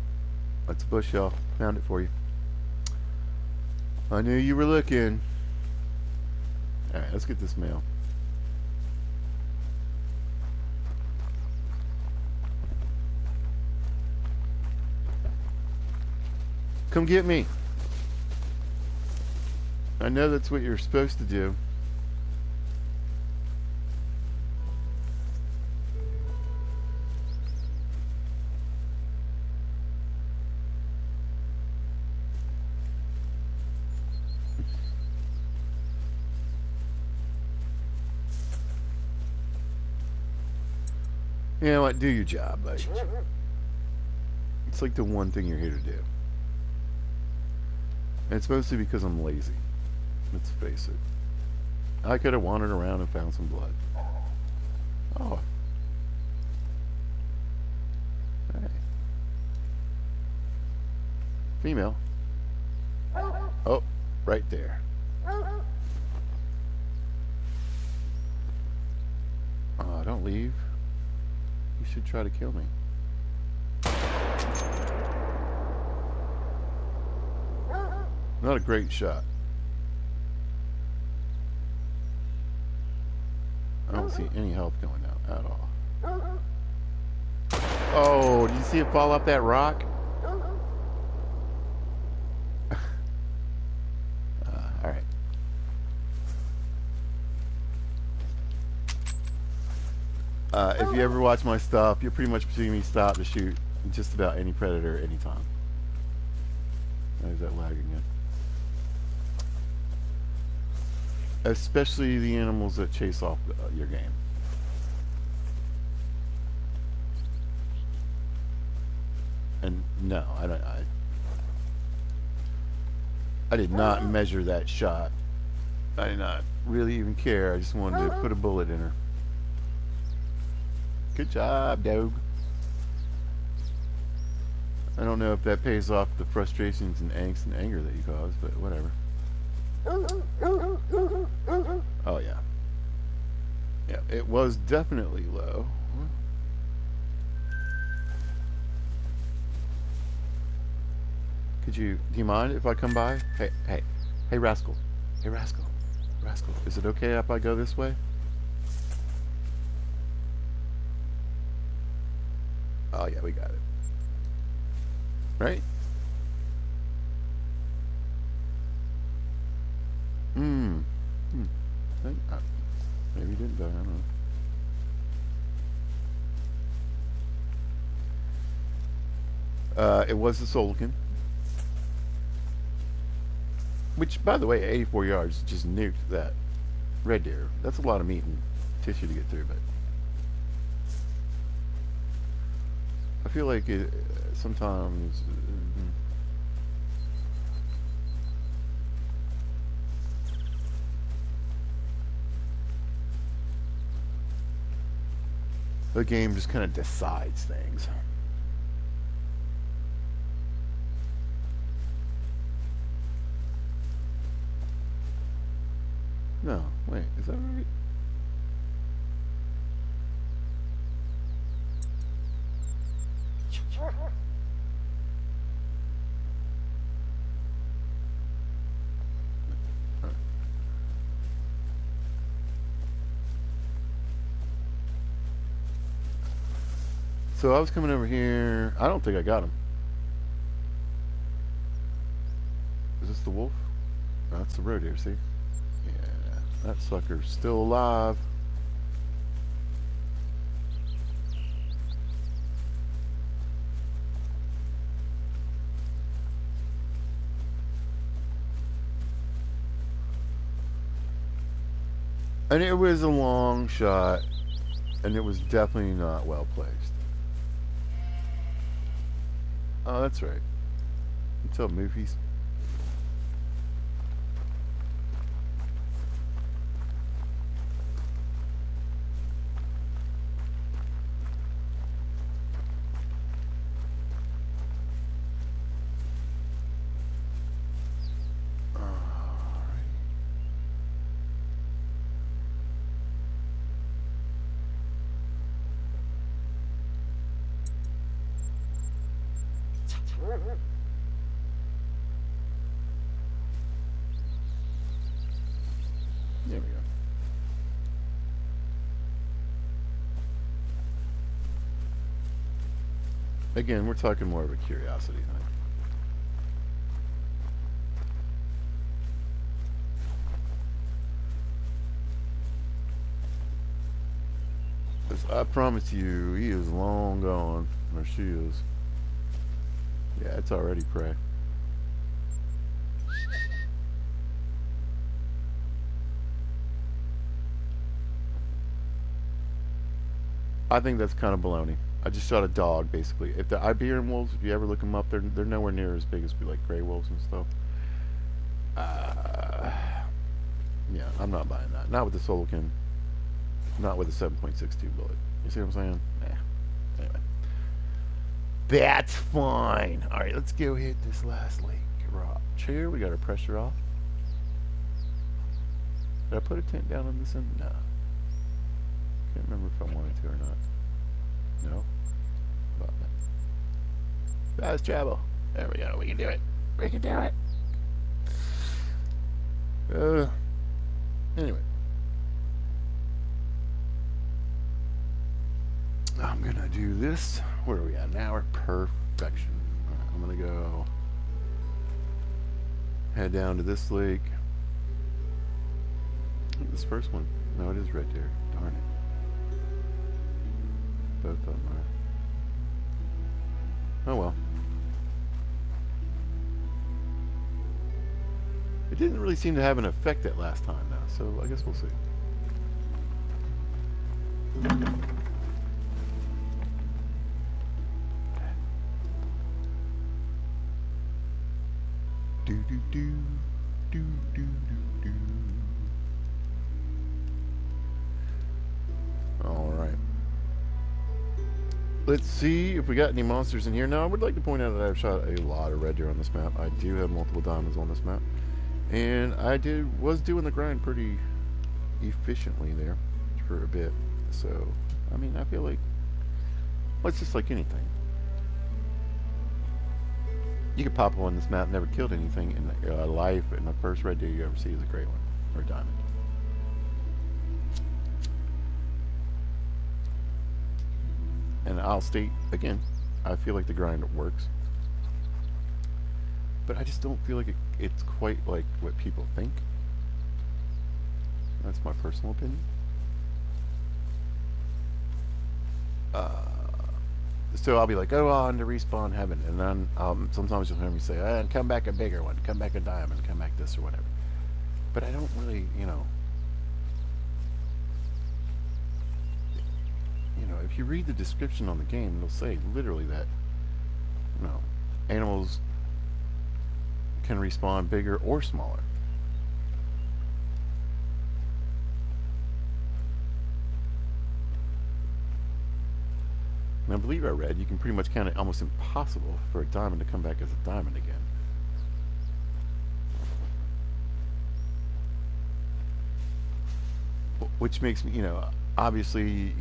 That's a bush, y'all. Found it for you. I knew you were looking. Alright, let's get this mail. Come get me. I know that's what you're supposed to do. You know what? Do your job, buddy. It's like the one thing you're here to do. And it's mostly because I'm lazy. Let's face it. I could have wandered around and found some blood. Oh. Hey. Female. Oh, right there. Oh, don't leave. You should try to kill me. Not a great shot. I don't see any health going out at all. Oh, did you see it fall off that rock? Alright. If you ever watch my stuff, you'll pretty much see me stop to shoot just about any predator anytime. There's that lag again. Especially the animals that chase off your game. And no, I don't. I did not measure that shot. I did not really even care. I just wanted to put a bullet in her. Good job, dog. I don't know if that pays off the frustrations and angst and anger that you caused, but whatever. Oh yeah. Yeah, it was definitely low. Do you mind if I come by? Hey, rascal. Hey, rascal. Rascal. Is it okay if I go this way? Oh yeah, we got it. Right? Maybe he didn't die, I don't know. It was the Solican. Which, by the way, 84 yards just nuked that red deer. That's a lot of meat and tissue to get through, but I feel like it sometimes. The game just kind of decides things. No, wait, is that right? So I was coming over here. I don't think I got him. Is this the wolf? Oh, that's the roe deer, see? Yeah, that sucker's still alive. And it was a long shot, and it was definitely not well placed. Oh, that's right. What's up, Moofies? Again, we're talking more of a curiosity thing. 'Cause I promise you, he is long gone. Or she is. Yeah, it's already prey. I think that's kind of baloney. I just shot a dog, basically. If the Iberian wolves, if you ever look them up, they're nowhere near as big as like gray wolves and stuff. Uh, yeah, I'm not buying that. Not with the Solokin. Not with a 7.62 bullet. You see what I'm saying? Yeah. Anyway. That's fine. All right, let's go hit this last lake. Rock. Here, we got our pressure off. Did I put a tent down on this end? No. Can't remember if I wanted to or not. No. About that. Fast travel. There we go. We can do it. We can do it. Anyway. I'm gonna do this. Where are we at now? We're perfection. All right, I'm gonna go head down to this lake. This first one. No, it is right there. Darn it. Both of them are. Oh well. It didn't really seem to have an effect that last time though, so I guess we'll see. Do do do do do do do. All right. Let's see if we got any monsters in here. Now, I would like to point out that I've shot a lot of red deer on this map. I do have multiple diamonds on this map, and I was doing the grind pretty efficiently there for a bit. So, I mean, I feel like, well, it's just like anything. You could pop on this map, never killed anything in life, and the first red deer you ever see is a gray one or a diamond. And I'll state again, I feel like the grind works, but I just don't feel like it's quite like what people think. That's my personal opinion. So I'll be like, oh, on to respawn heaven, and then sometimes you'll hear me say, come back a bigger one, come back a diamond, come back this or whatever. But I don't really, you know, if you read the description on the game, it'll say literally that, you know, animals can respawn bigger or smaller. And I believe I read you can pretty much count it almost impossible for a diamond to come back as a diamond again. Which makes me, you know, obviously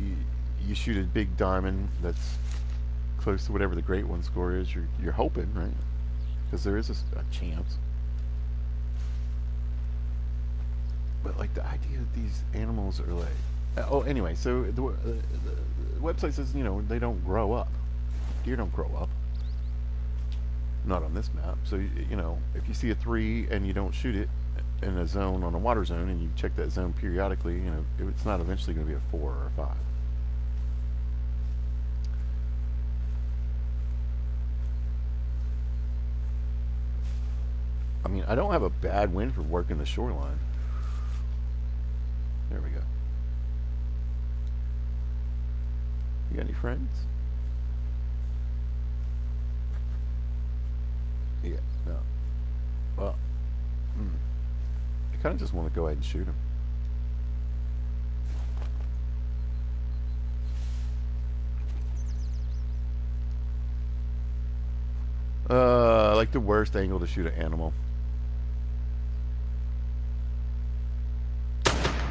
you shoot a big diamond that's close to whatever the great one score is. You're hoping, right? Because there is a chance. But like the idea that these animals are like, oh, anyway, so the website says, you know, they don't grow up. Deer don't grow up. Not on this map. So, you know, if you see a 3 and you don't shoot it in a zone, on a water zone, and you check that zone periodically, you know, it's not eventually going to be a 4 or a 5. I mean, I don't have a bad wind for working the shoreline. There we go. You got any friends? Yeah, no. Well, I kind of just want to go ahead and shoot him. Like the worst angle to shoot an animal.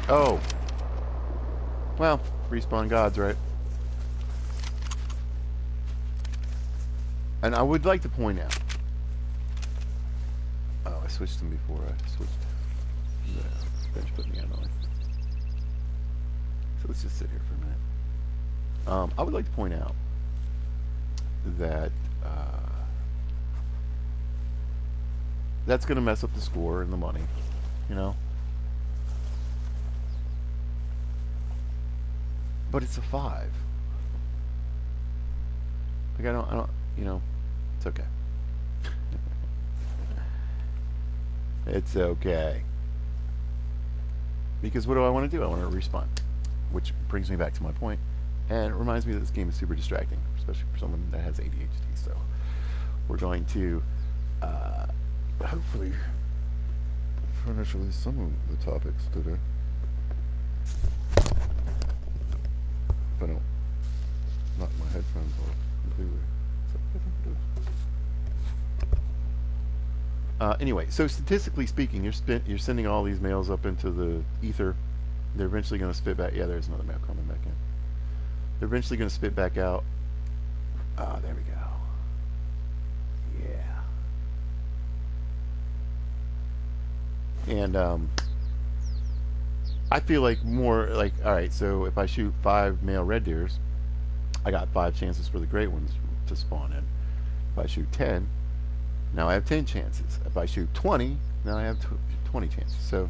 Oh. Well, respawn gods, right? And I would like to point out. Oh, I switched them before I switched. The bench put me on. So let's just sit here for a minute. I would like to point out that that's going to mess up the score and the money, you know. But it's a 5. Like I don't, you know, it's okay. It's okay. Because what do I want to do? I want to respawn. Which brings me back to my point. And it reminds me that this game is super distracting, especially for someone that has ADHD. So we're going to hopefully finish at least some of the topics today. If I don't knock my headphones off completely. So I think it is. Anyway, so statistically speaking, you're sending all these mails up into the ether. They're eventually going to spit back. Yeah, there's another mail coming back in. They're eventually going to spit back out. Ah, there we go. Yeah. And I feel like more like, all right, so if I shoot 5 male red deers, I got 5 chances for the great ones to spawn in. If I shoot 10, now I have 10 chances. If I shoot 20, now I have 20 chances. So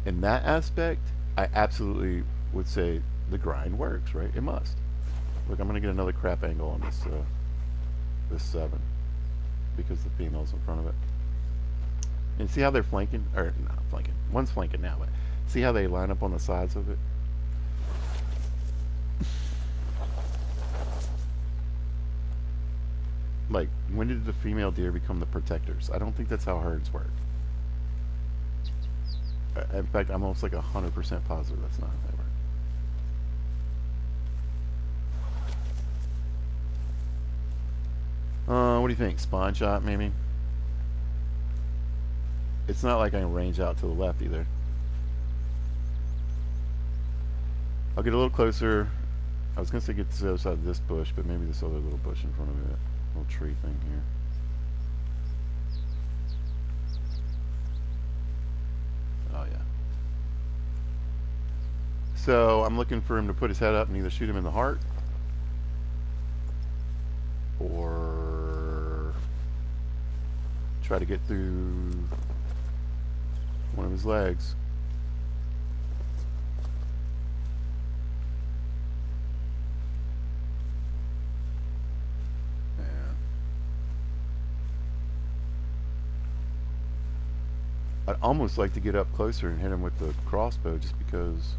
in that aspect, I absolutely would say the grind works, right? It must. Look, I'm going to get another crap angle on this 7 because the female's in front of it. And see how they're flanking? Or not flanking. One's flanking now, but see how they line up on the sides of it? Like, when did the female deer become the protectors? I don't think that's how herds work. In fact, I'm almost like 100% positive that's not how they work. What do you think? Spawn shot, maybe? It's not like I can range out to the left either. I'll get a little closer. I was going to say get to the other side of this bush, but maybe this other little bush in front of it. Little tree thing here. Oh, yeah. So I'm looking for him to put his head up and either shoot him in the heart or try to get through one of his legs. I'd almost like to get up closer and hit him with the crossbow just because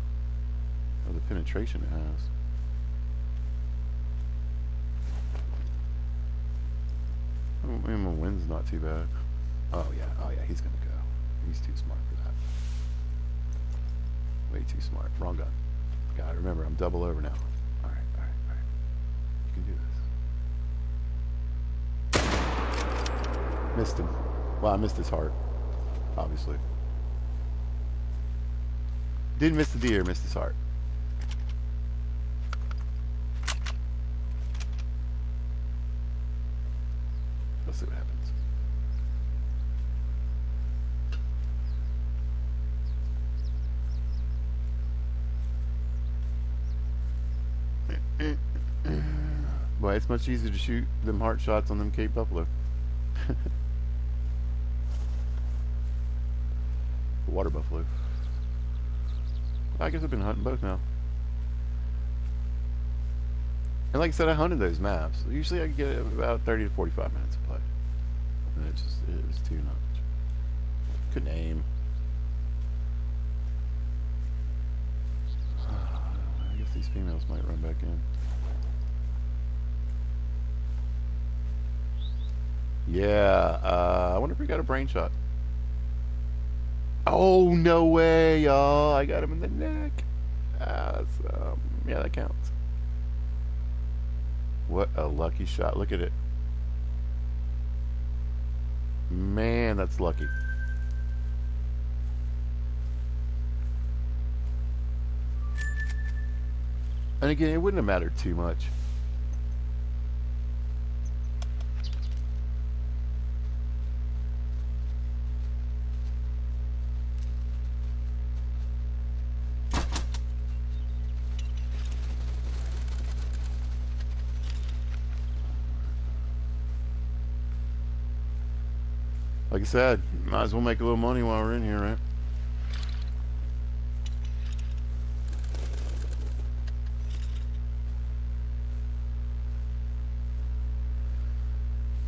of the penetration it has. I mean, my wind's not too bad. Oh yeah, he's gonna go. He's too smart for that. Way too smart. Wrong gun. God, remember, I'm double over now. Alright. You can do this. Missed him. Well, I missed his heart. Obviously. Didn't miss the deer, missed his heart. Let's see what happens. Boy, it's much easier to shoot them heart shots on them Cape Buffalo. Water buffalo. I guess I've been hunting both now. And like I said, I hunted those maps. Usually I get about 30 to 45 minutes of play. And it was too much. Couldn't aim. I guess these females might run back in. Yeah, I wonder if we got a brain shot. Oh, no way, y'all. I got him in the neck. Yeah, that counts. What a lucky shot. Look at it. Man, that's lucky. And again, it wouldn't have mattered too much. Like I said, might as well make a little money while we're in here, right?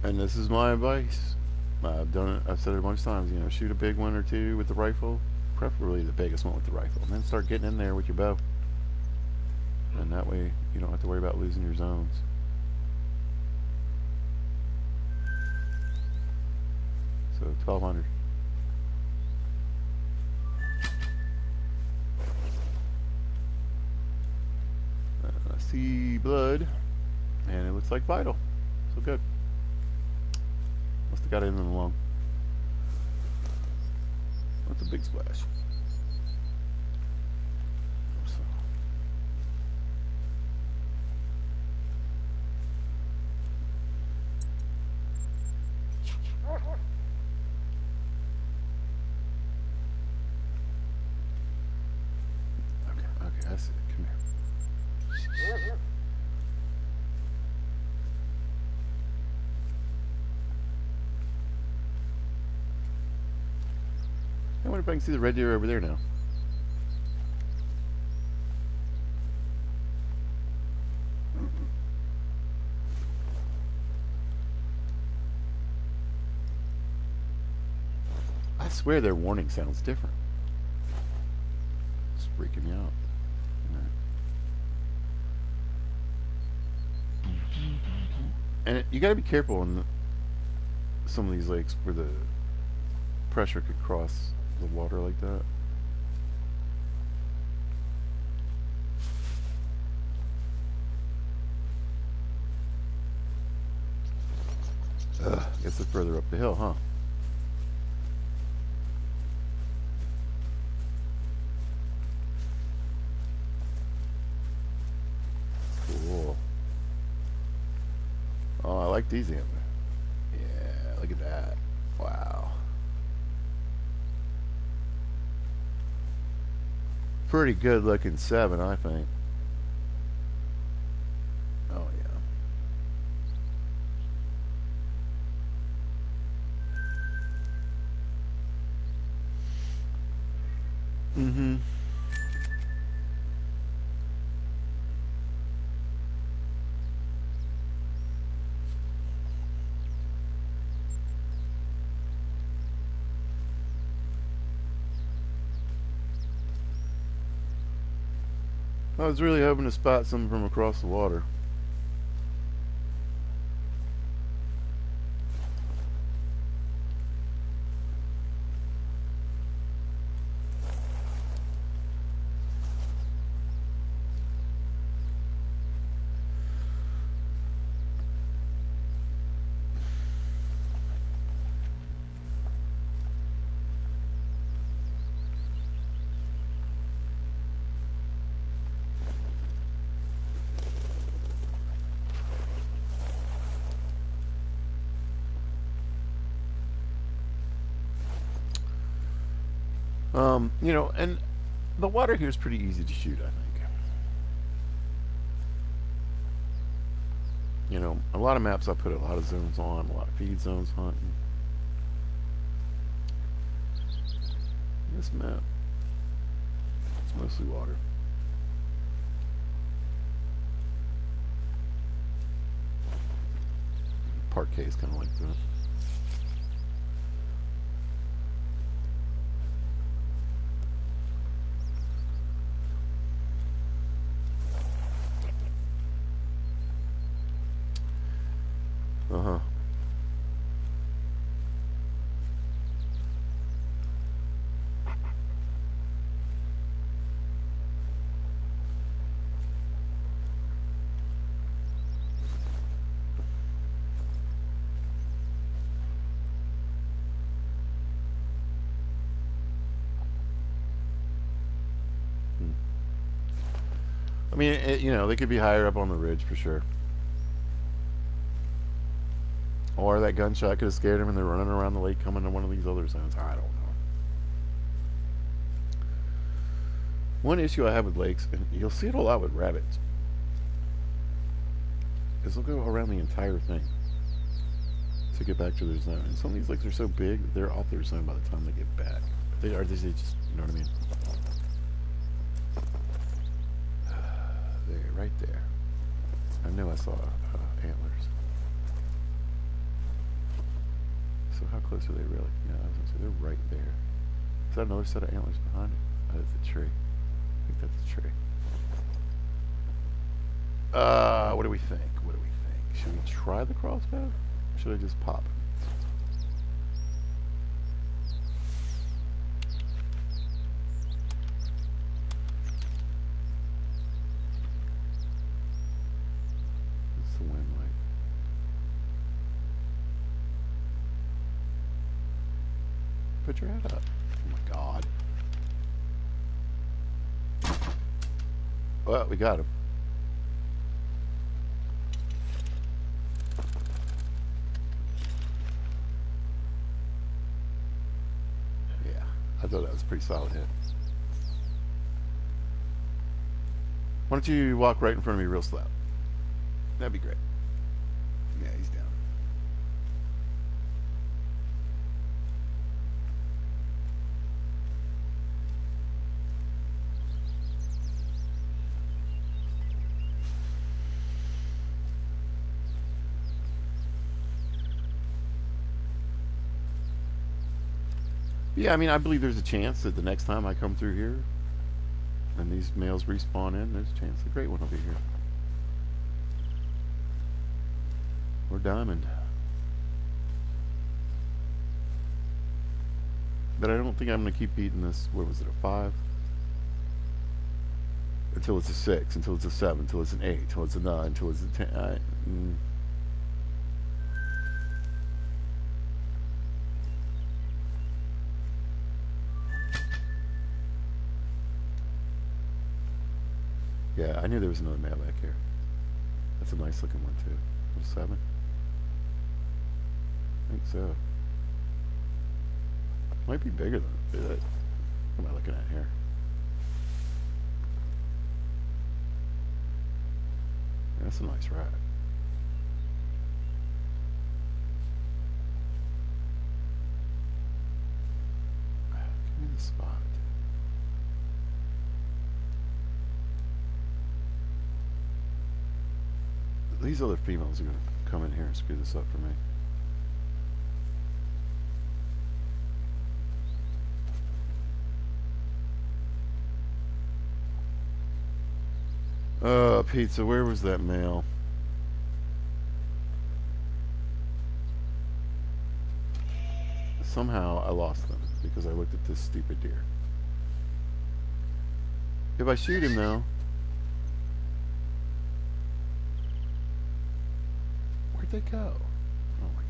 And this is my advice. I've done it. I've said it a bunch of times. You know, shoot a big one or two with the rifle, preferably the biggest one with the rifle, and then start getting in there with your bow. And that way, you don't have to worry about losing your zones. So 1,200. I see blood, and it looks like vital. So good. Must have got it in the lung. That's a big splash. So. Okay, I see it. Come here. I wonder if I can see the red deer over there now. I swear their warning sounds different. It's freaking me out. And you got to be careful in some of these lakes where the pressure could cross the water like that. I guess they're further up the hill, huh? Cool. Oh, I like these antlers. Yeah, look at that. Wow. Pretty good looking 7, I think. Oh, yeah. Mm-hmm. I was really hoping to spot something from across the water. You know, and the water here is pretty easy to shoot, I think. You know, a lot of maps I put a lot of zones on, a lot of feed zones hunting. This map, it's mostly water. Parquet is kind of like that. Uh-huh. I mean, you know, they could be higher up on the ridge for sure. Or that gunshot could have scared them and they're running around the lake coming to one of these other zones. I don't know. One issue I have with lakes, and you'll see it a lot with rabbits, is they'll go around the entire thing. to get back to their zone. And some of these lakes are so big that they're off their zone by the time they get back. They just, you know what I mean? There, right there. I know I saw antlers. So how close are they really? Yeah, I was gonna say they're right there. Is that another set of antlers behind it? Oh, that's a tree. I think that's a tree. What do we think? What do we think? Should we try the crossbow? Or should I just pop? What's the wind like? Put your head up. Oh my god. Well, we got him. Yeah, I thought that was a pretty solid hit. Why don't you walk right in front of me real slow? That'd be great. Yeah, he's down. Yeah, I mean, I believe there's a chance that the next time I come through here and these males respawn in, there's a chance the great one will be here. Or diamond. But I don't think I'm going to keep beating this, what was it, a 5? Until it's a 6, until it's a 7, until it's an 8, until it's a 9, until it's a 10. Yeah, I knew there was another male back here. That's a nice looking one too. 7? I think so. Might be bigger than that. What am I looking at here? That's a nice rat. Give me the spot. These other females are going to come in here and screw this up for me. Pizza, where was that male? Somehow I lost them because I looked at this stupid deer. If I shoot him though, where'd they go? Oh my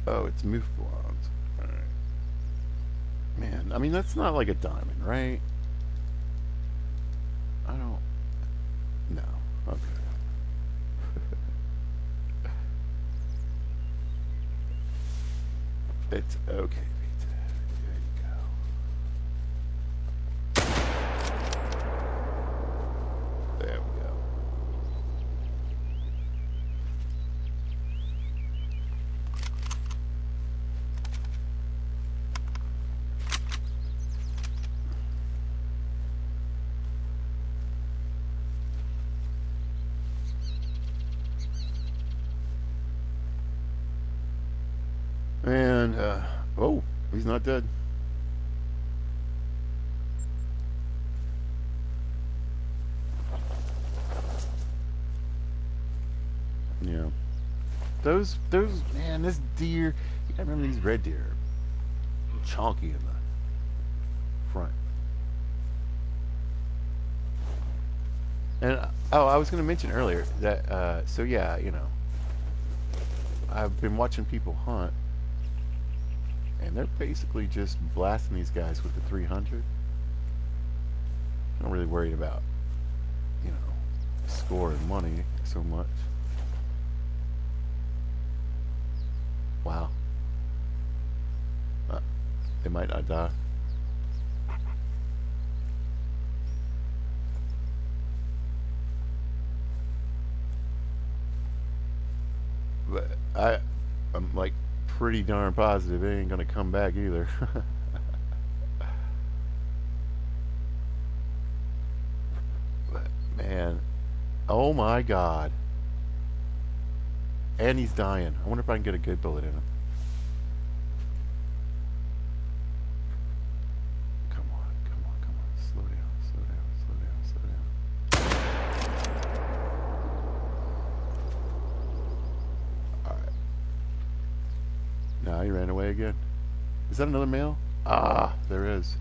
god. Oh, it's moof blondes. Alright. Man, I mean that's not like a diamond, right? I don't... No. Okay. It's okay, Pizza. There you go. There we go. And, oh, he's not dead. Yeah. Those, man, this deer, you gotta remember these red deer are chonky in the front. And, oh, I was gonna mention earlier that, so yeah, you know, I've been watching people hunt, and they're basically just blasting these guys with the 300. I'm not really worried about, you know, scoring money so much. Wow. They might not die. I'm like pretty darn positive it ain't gonna come back either. Man, oh my God. And he's dying. I wonder if I can get a good bullet in him. Come on, come on, come on. Slow down, slow down, slow down, slow down. Alright. Now he ran away again. Is that another male? Ah, there is.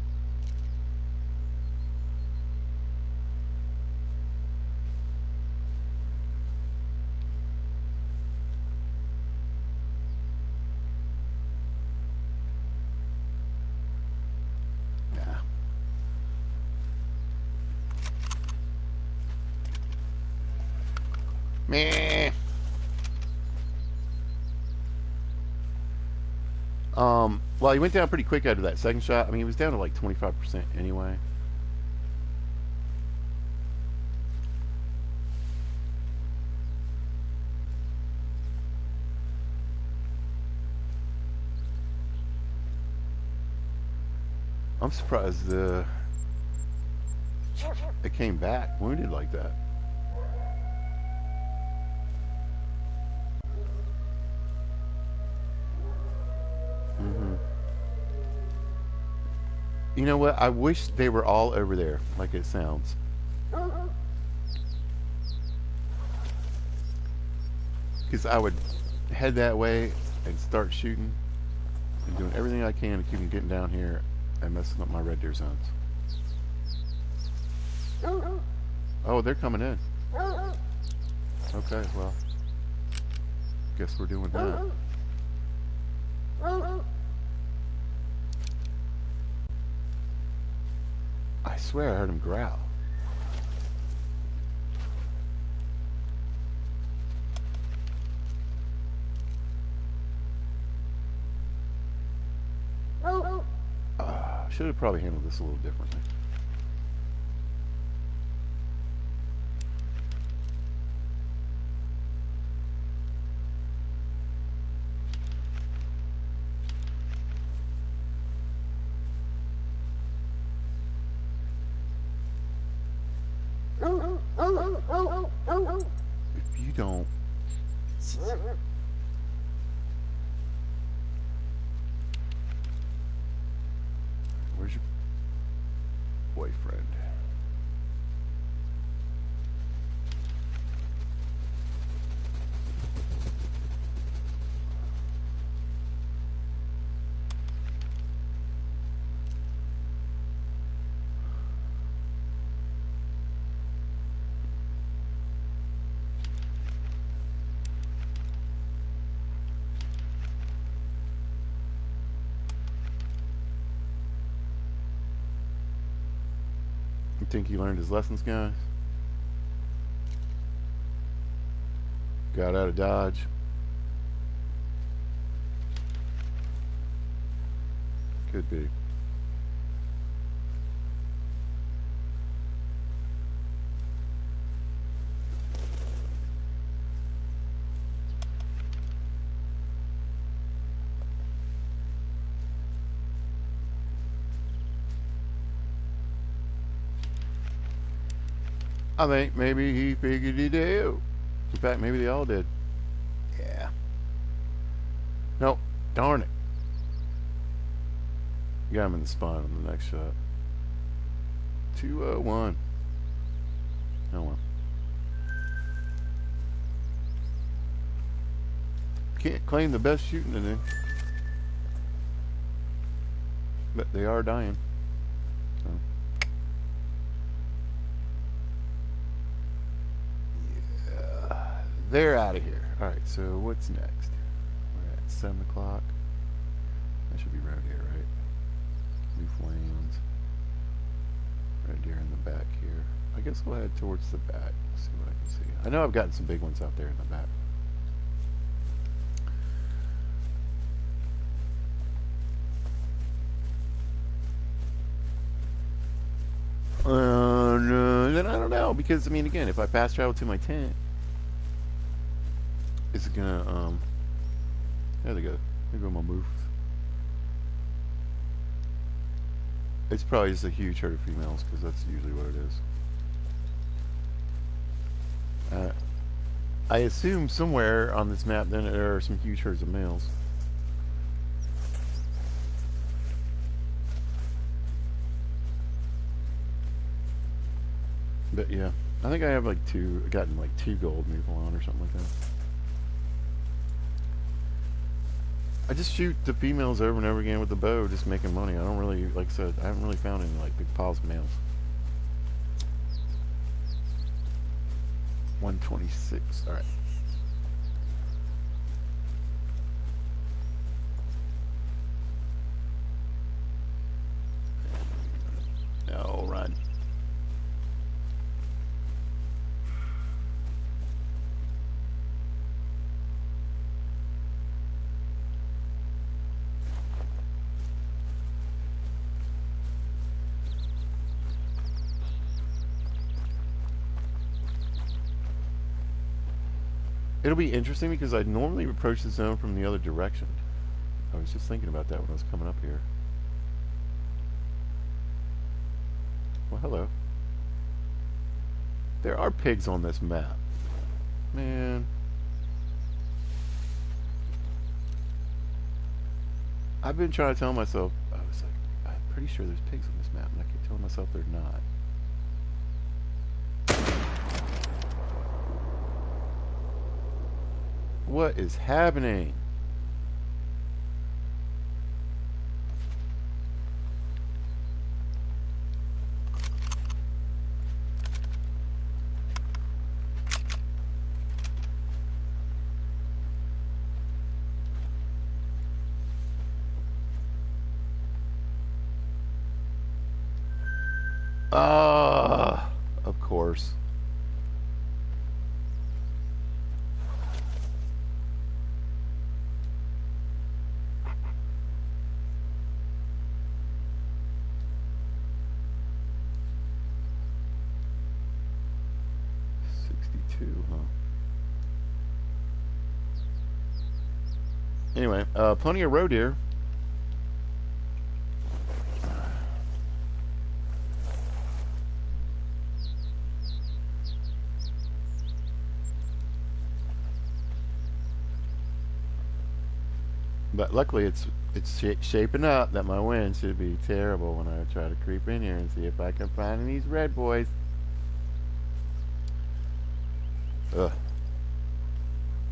Nah. Meh. Well, he went down pretty quick after that second shot. I mean, he was down to like 25% anyway. I'm surprised it came back wounded like that. Hmm. You know what? I wish they were all over there, like it sounds. Because I would head that way and start shooting and doing everything I can to keep them getting down here and messing up my red deer zones. Oh, they're coming in. Okay, well, guess we're doing that. I swear I heard him growl. Should have probably handled this a little differently. If you don't... Where's your boyfriend? You think he learned his lessons, guys? Got out of Dodge. Could be. I think maybe he figured it out. In fact, maybe they all did. Yeah. Nope. Darn it. Got him in the spine on the next shot. 201. Oh well. Can't claim the best shooting today. But they are dying. So. Yeah. They're out of here. Alright, so what's next? We're at 7 o'clock. That should be right here, right? Leaf lands. Right there in the back here. I guess we'll head towards the back. See what I can see. I know I've gotten some big ones out there in the back. Then I don't know, because I mean, again, if I fast travel to my tent, is it gonna There they go. There go my moose. It's probably just a huge herd of females, because that's usually what it is. I assume somewhere on this map then there are some huge herds of males. But yeah, I think I have like gotten like 2 gold Mufalon or something like that. I just shoot the females over and over again with the bow, just making money. I don't really, like I said, I haven't really found any like big piles of males. 126. All right. No, run. It'll be interesting because I normally approach the zone from the other direction. I was just thinking about that when I was coming up here. Well, hello. There are pigs on this map. Man. I've been trying to tell myself, I was like, I'm pretty sure there's pigs on this map, and I keep telling myself they're not. What is happening? Ah, of course. Anyway, plenty of road here. But luckily it's shaping up that my wind should be terrible when I try to creep in here and see if I can find these red boys. Ugh.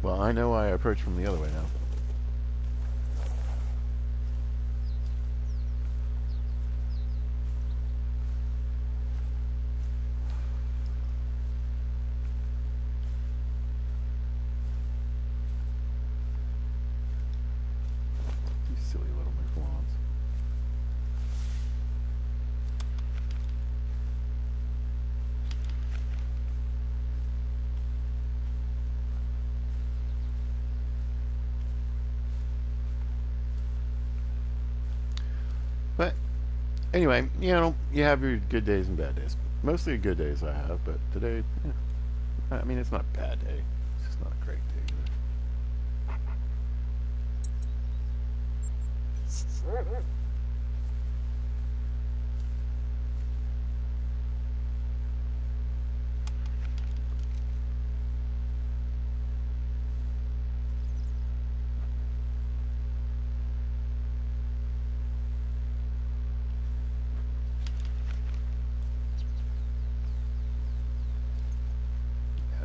Well, I know I approach from the other way now. But anyway, you know, you have your good days and bad days. Mostly good days I have, but today, yeah, I mean, it's not a bad day. It's just not a great day either.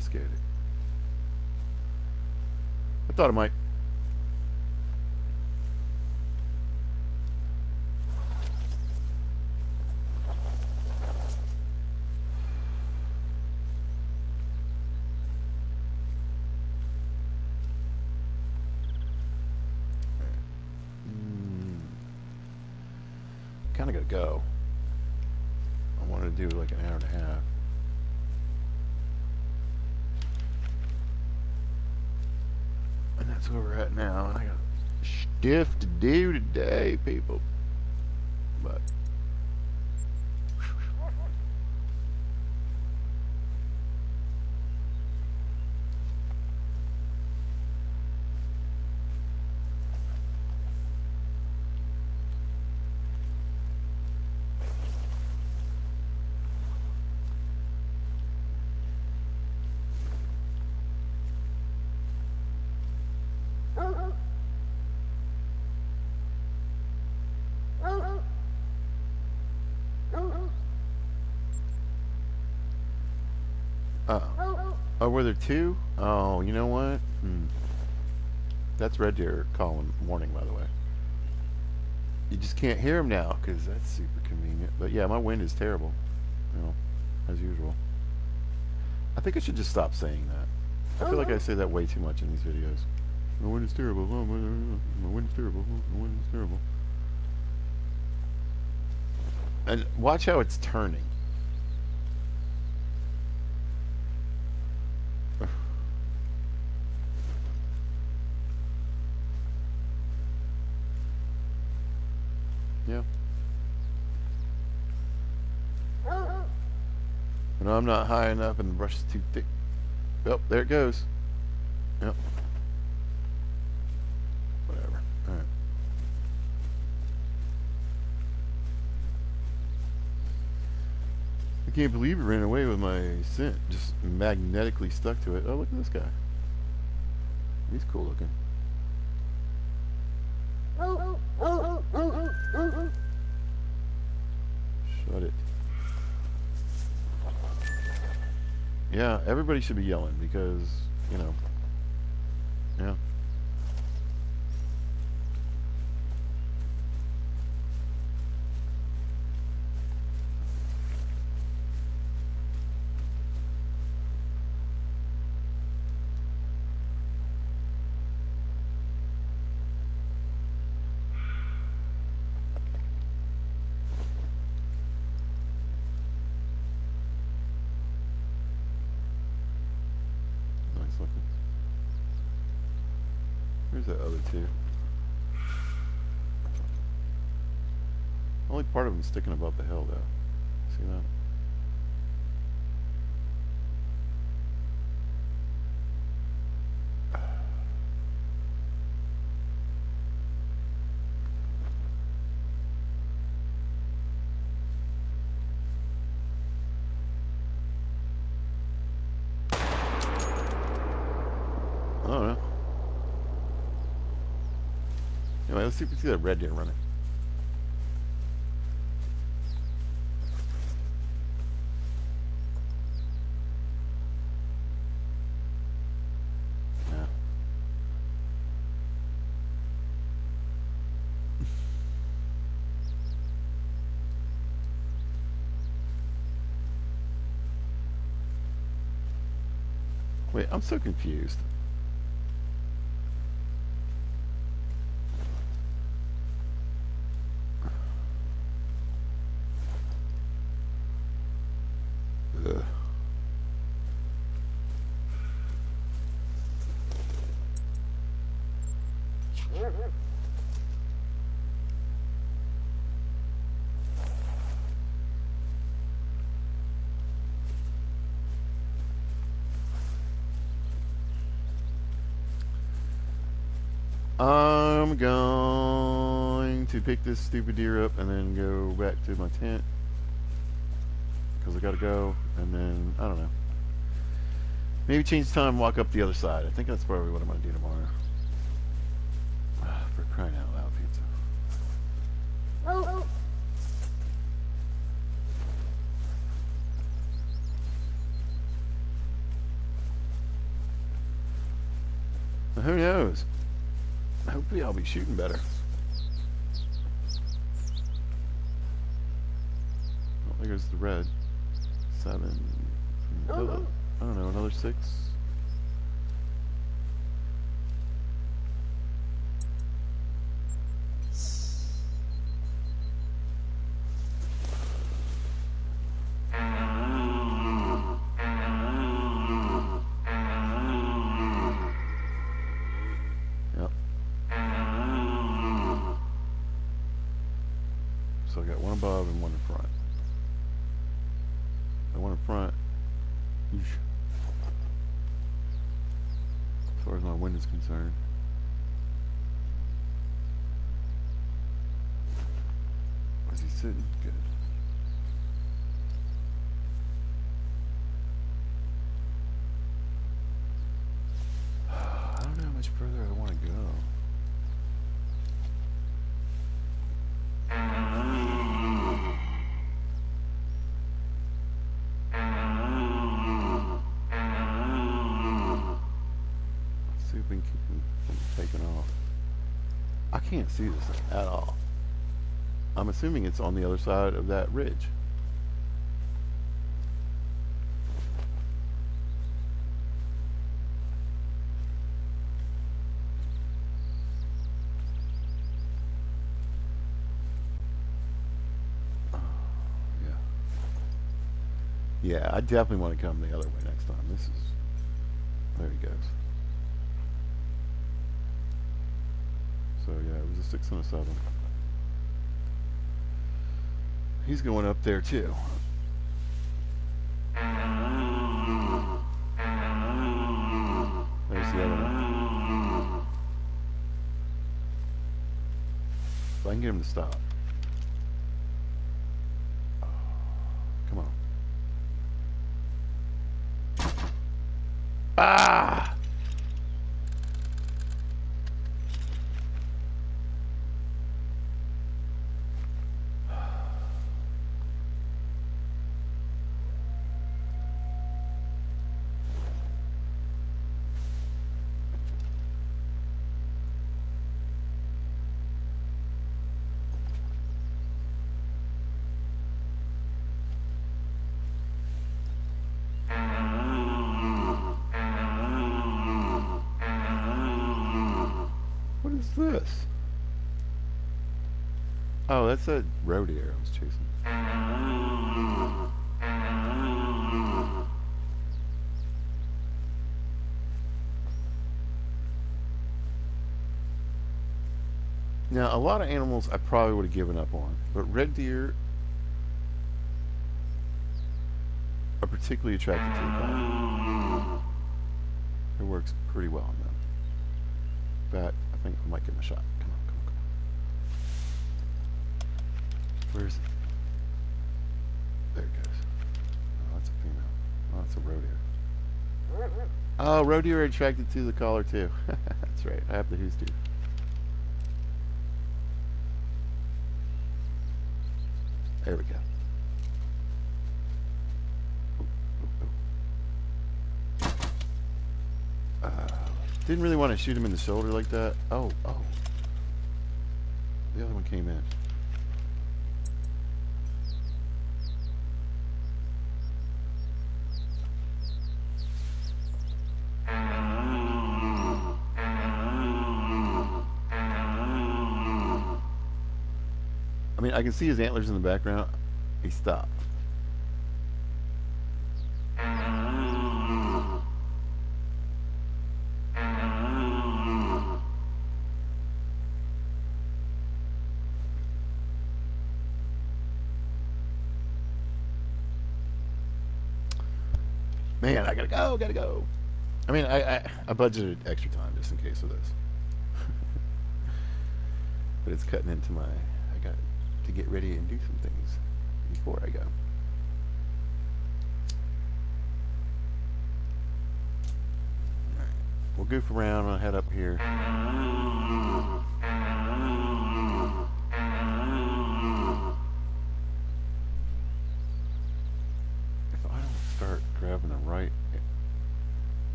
Scared it. I thought it might. Kind of gotta go. I wanted to do like an hour and a half. And that's where we're at now. And I got stiff to do today, people. But Oh, were there two? Oh, you know what? That's red deer calling warning, by the way. You just can't hear them now because that's super convenient. But yeah, my wind is terrible, you know, as usual. I think I should just stop saying that. I feel like I say that way too much in these videos. My wind is terrible. Oh, my wind is terrible. Oh, my wind is terrible. And watch how it's turning. Yeah. But I'm not high enough and the brush is too thick. Oh, there it goes. Yep. Whatever. Alright. I can't believe it ran away with my scent. Just magnetically stuck to it. Oh, look at this guy. He's cool looking. Shut it. Yeah, everybody should be yelling because, you know, yeah. Nice looking. Where's that other two? Only part of them sticking above the hill, though. See that? I don't know. Anyway, let's see if we see that red deer running. Yeah. Wait, I'm so confused. Ugh. I'm going to pick this stupid deer up and then go back to my tent because I gotta go, and then I don't know. Maybe change time and walk up the other side. I think that's probably what I'm gonna do tomorrow. For crying out loud, pizza. Now, who knows? Hopefully I'll be shooting better. Oh, there goes the red. 7. I don't know, another 6. Yep. So I got one above and one in front. The one in front, as far as my wind is concerned. Is he sitting? Good. I don't know how much further I want to go. can't see this thing at all. I'm assuming it's on the other side of that ridge. Yeah, I definitely want to come the other way next time. This is... There he goes. So yeah, it was a 6 and a 7. He's going up there too. There's the other one. If I can get him to stop. Come on. Ah! What is this? Oh, that's that roe deer I was chasing. Now, a lot of animals I probably would have given up on, but red deer are particularly attracted to the color. It works pretty well on them. In fact, I think I might give him a shot. Come on, come on, come on. Where is it? There it goes. Oh, that's a female. Oh, that's a roe deer. Oh, roe deer are attracted to the collar too. That's right. I have the who's deer. There we go. Didn't really want to shoot him in the shoulder like that. Oh, oh. The other one came in. I mean, I can see his antlers in the background. He stopped. Man, I gotta go, gotta go. I mean, I budgeted extra time just in case of this. But it's cutting into my... I got to get ready and do some things before I go. Alright, we'll goof around. I'll head up here. If I don't start grabbing the right...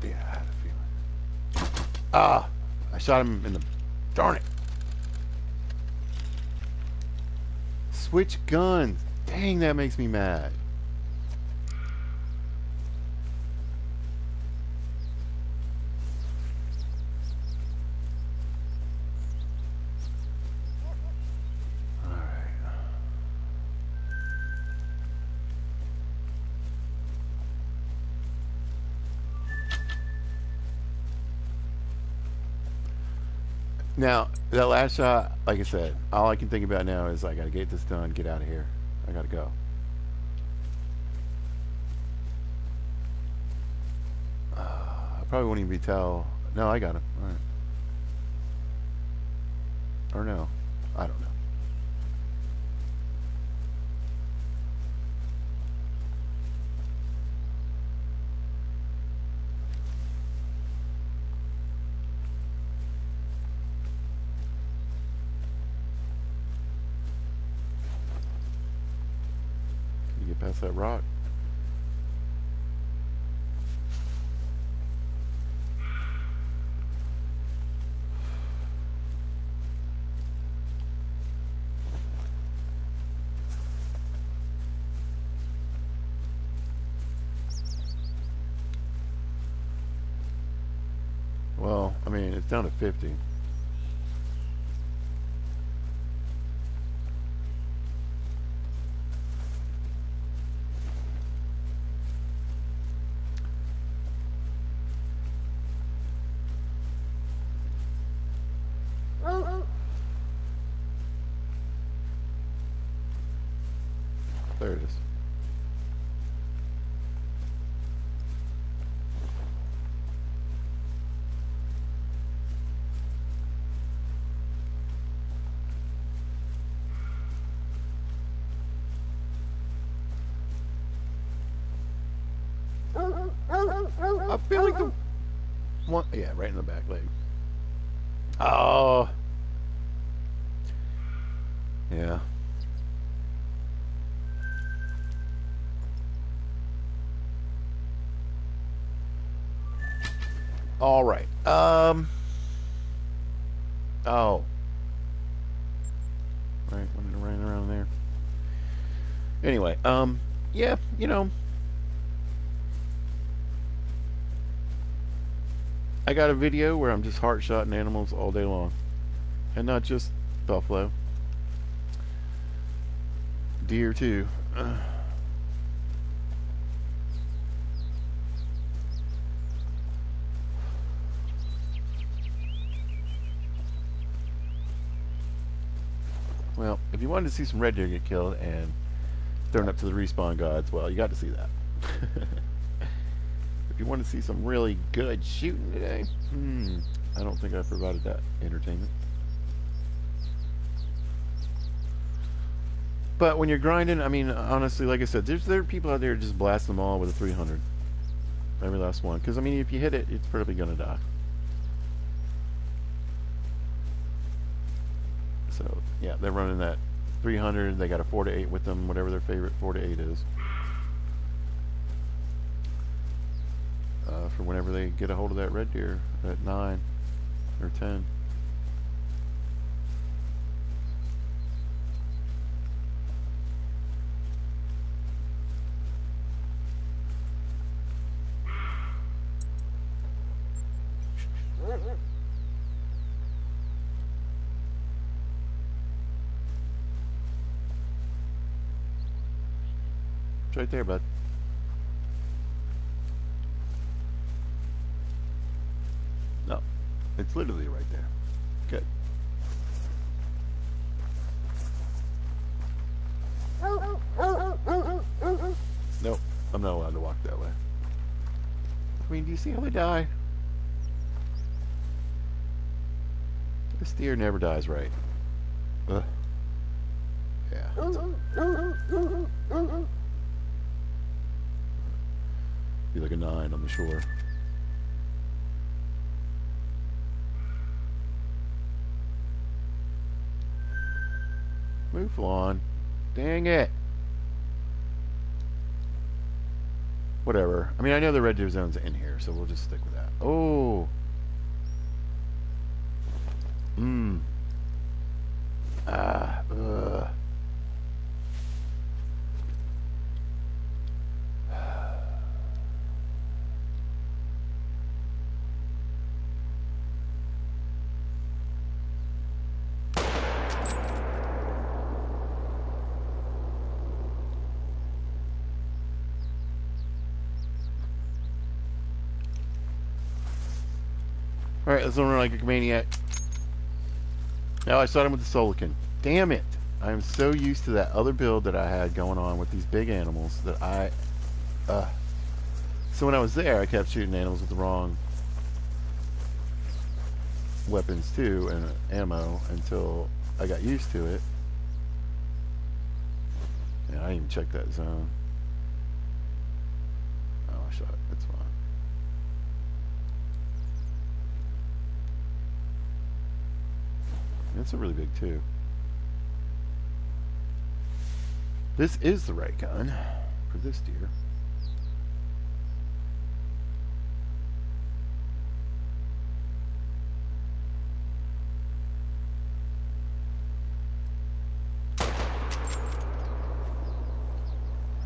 Yeah, I had a feeling. Ah! I shot him in the... Darn it! Switch guns! Dang, that makes me mad. Now, that last shot, like I said, all I can think about now is I gotta get this done, get out of here. I gotta go. I probably won't even be tell. No, I got him. All right. Or no, I don't know. Get past across that rock. Well, I mean, it's down to 50. There it is. I feel like the one, yeah, right in the back leg. Oh, yeah. All right. Oh. Right, running around there. Anyway, yeah, you know, I got a video where I'm just heart shotting animals all day long, and not just buffalo, deer too. Well, if you wanted to see some red deer get killed and thrown up to the respawn gods, well, you got to see that. If you want to see some really good shooting today, I don't think I provided that entertainment. But when you're grinding, I mean, honestly, like I said, there are people out there just blast them all with a 300. Every last one. Because, I mean, if you hit it, it's probably going to die. So, yeah, they're running that 300. They got a 4 to 8 with them, whatever their favorite 4 to 8 is. For whenever they get a hold of that red deer at 9 or 10. It's right there, bud. No, it's literally right there. Good. Nope, I'm not allowed to walk that way. I mean, do you see how they die? This deer never dies right. Ugh. Yeah. Be like a 9 on the shore. Move on. Dang it. Whatever. I mean, I know the red deer zone's in here, so we'll just stick with that. Oh. Ugh. Alright, let's run like a maniac. Now I shot him with the Solican. Damn it! I am so used to that other build that I had going on with these big animals that I... So when I was there, I kept shooting animals with the wrong weapons too, and ammo, until I got used to it. Yeah, I didn't even check that zone. Oh, I shot it. That's fine. It's a really big too. This is the right gun for for this deer.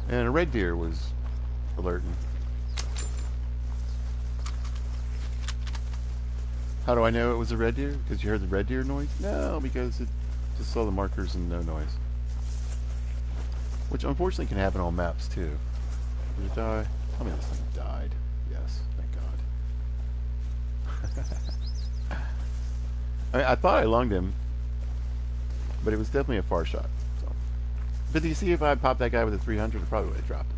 And a red deer was alerting. How do I know it was a red deer? Because you heard the red deer noise? No, because it just saw the markers and no noise. Which unfortunately can happen on maps too. Did it die? Tell me this thing died. Yes, thank God. I thought I lunged him, but it was definitely a far shot. So. But do you see if I had popped that guy with a 300, I probably would have dropped him.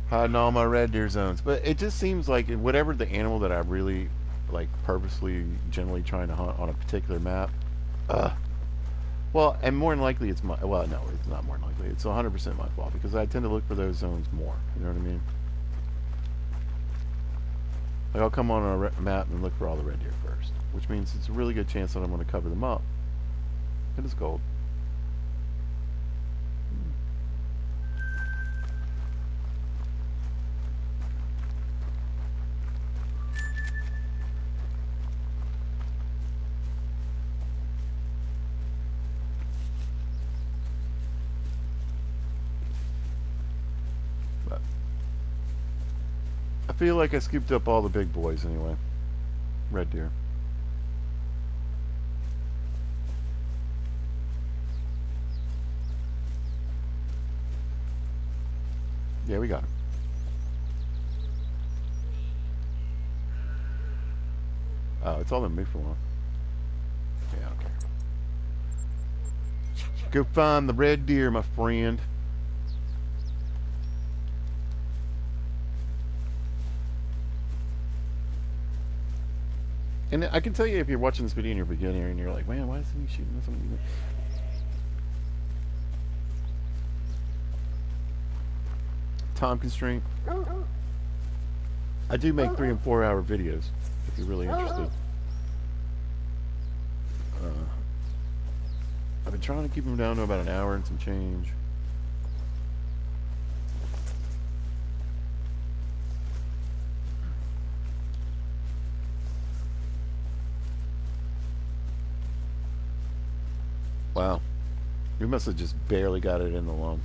Hiding all my red deer zones, but it just seems like whatever the animal that I really like purposely generally trying to hunt on a particular map, well, and more than likely it's my, well, no, it's not more than likely, it's 100% my fault because I tend to look for those zones more, you know what I mean? Like I'll come on a map and look for all the red deer first, which means it's a really good chance that I'm going to cover them up. It is gold. I feel like I scooped up all the big boys anyway. Red deer. Yeah, we got him. Oh, it's all been me for a while. Yeah, I don't care. Go find the red deer, my friend. And I can tell you if you're watching this video and you're a beginner and you're like, man, why isn't he shooting something? Time constraint. I do make 3 and 4 hour videos if you're really interested. I've been trying to keep them down to about an hour and some change. Wow. We must have just barely got it in the lung.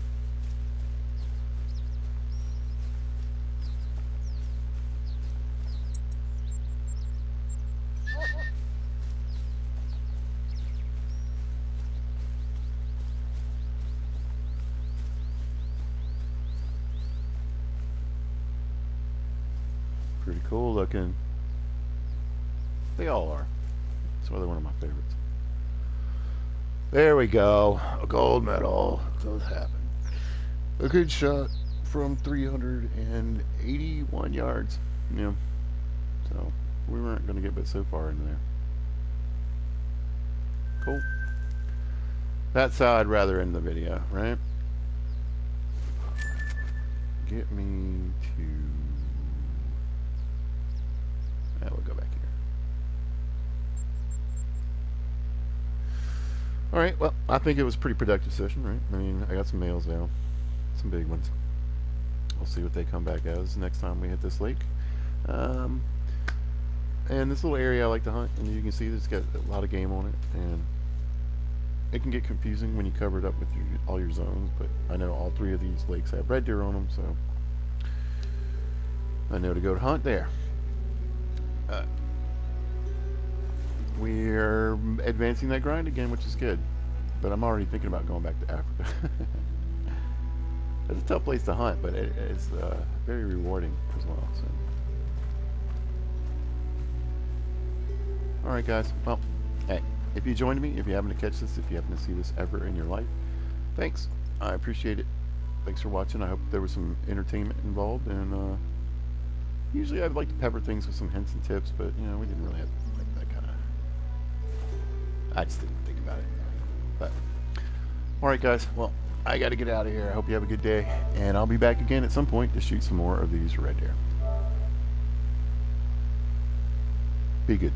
Pretty cool looking. They all are. That's why they're one of my favorites. There we go. A gold medal. Does happen. A good shot from 381 yards. Yeah. So we weren't going to get but so far in there. Cool. That's how I'd rather end the video, right? Get me to... we'll go back here. Alright, well, I think it was a pretty productive session, right? I mean, I got some males now. Some big ones. We'll see what they come back as next time we hit this lake. And this little area I like to hunt, and you can see it's got a lot of game on it, and it can get confusing when you cover it up with all your zones, but I know all 3 of these lakes have red deer on them, so I know to go to hunt there. We're advancing that grind again, which is good. But I'm already thinking about going back to Africa. It's a tough place to hunt, but it's very rewarding as well. So. Alright guys, well, hey, if you joined me, if you happen to catch this, if you happen to see this ever in your life, thanks. I appreciate it. Thanks for watching. I hope there was some entertainment involved, and Usually I'd like to pepper things with some hints and tips, but you know, we didn't really have like that kind of. I just didn't think about it. But all right, guys. Well, I got to get out of here. I hope you have a good day, and I'll be back again at some point to shoot some more of these red deer. Be good.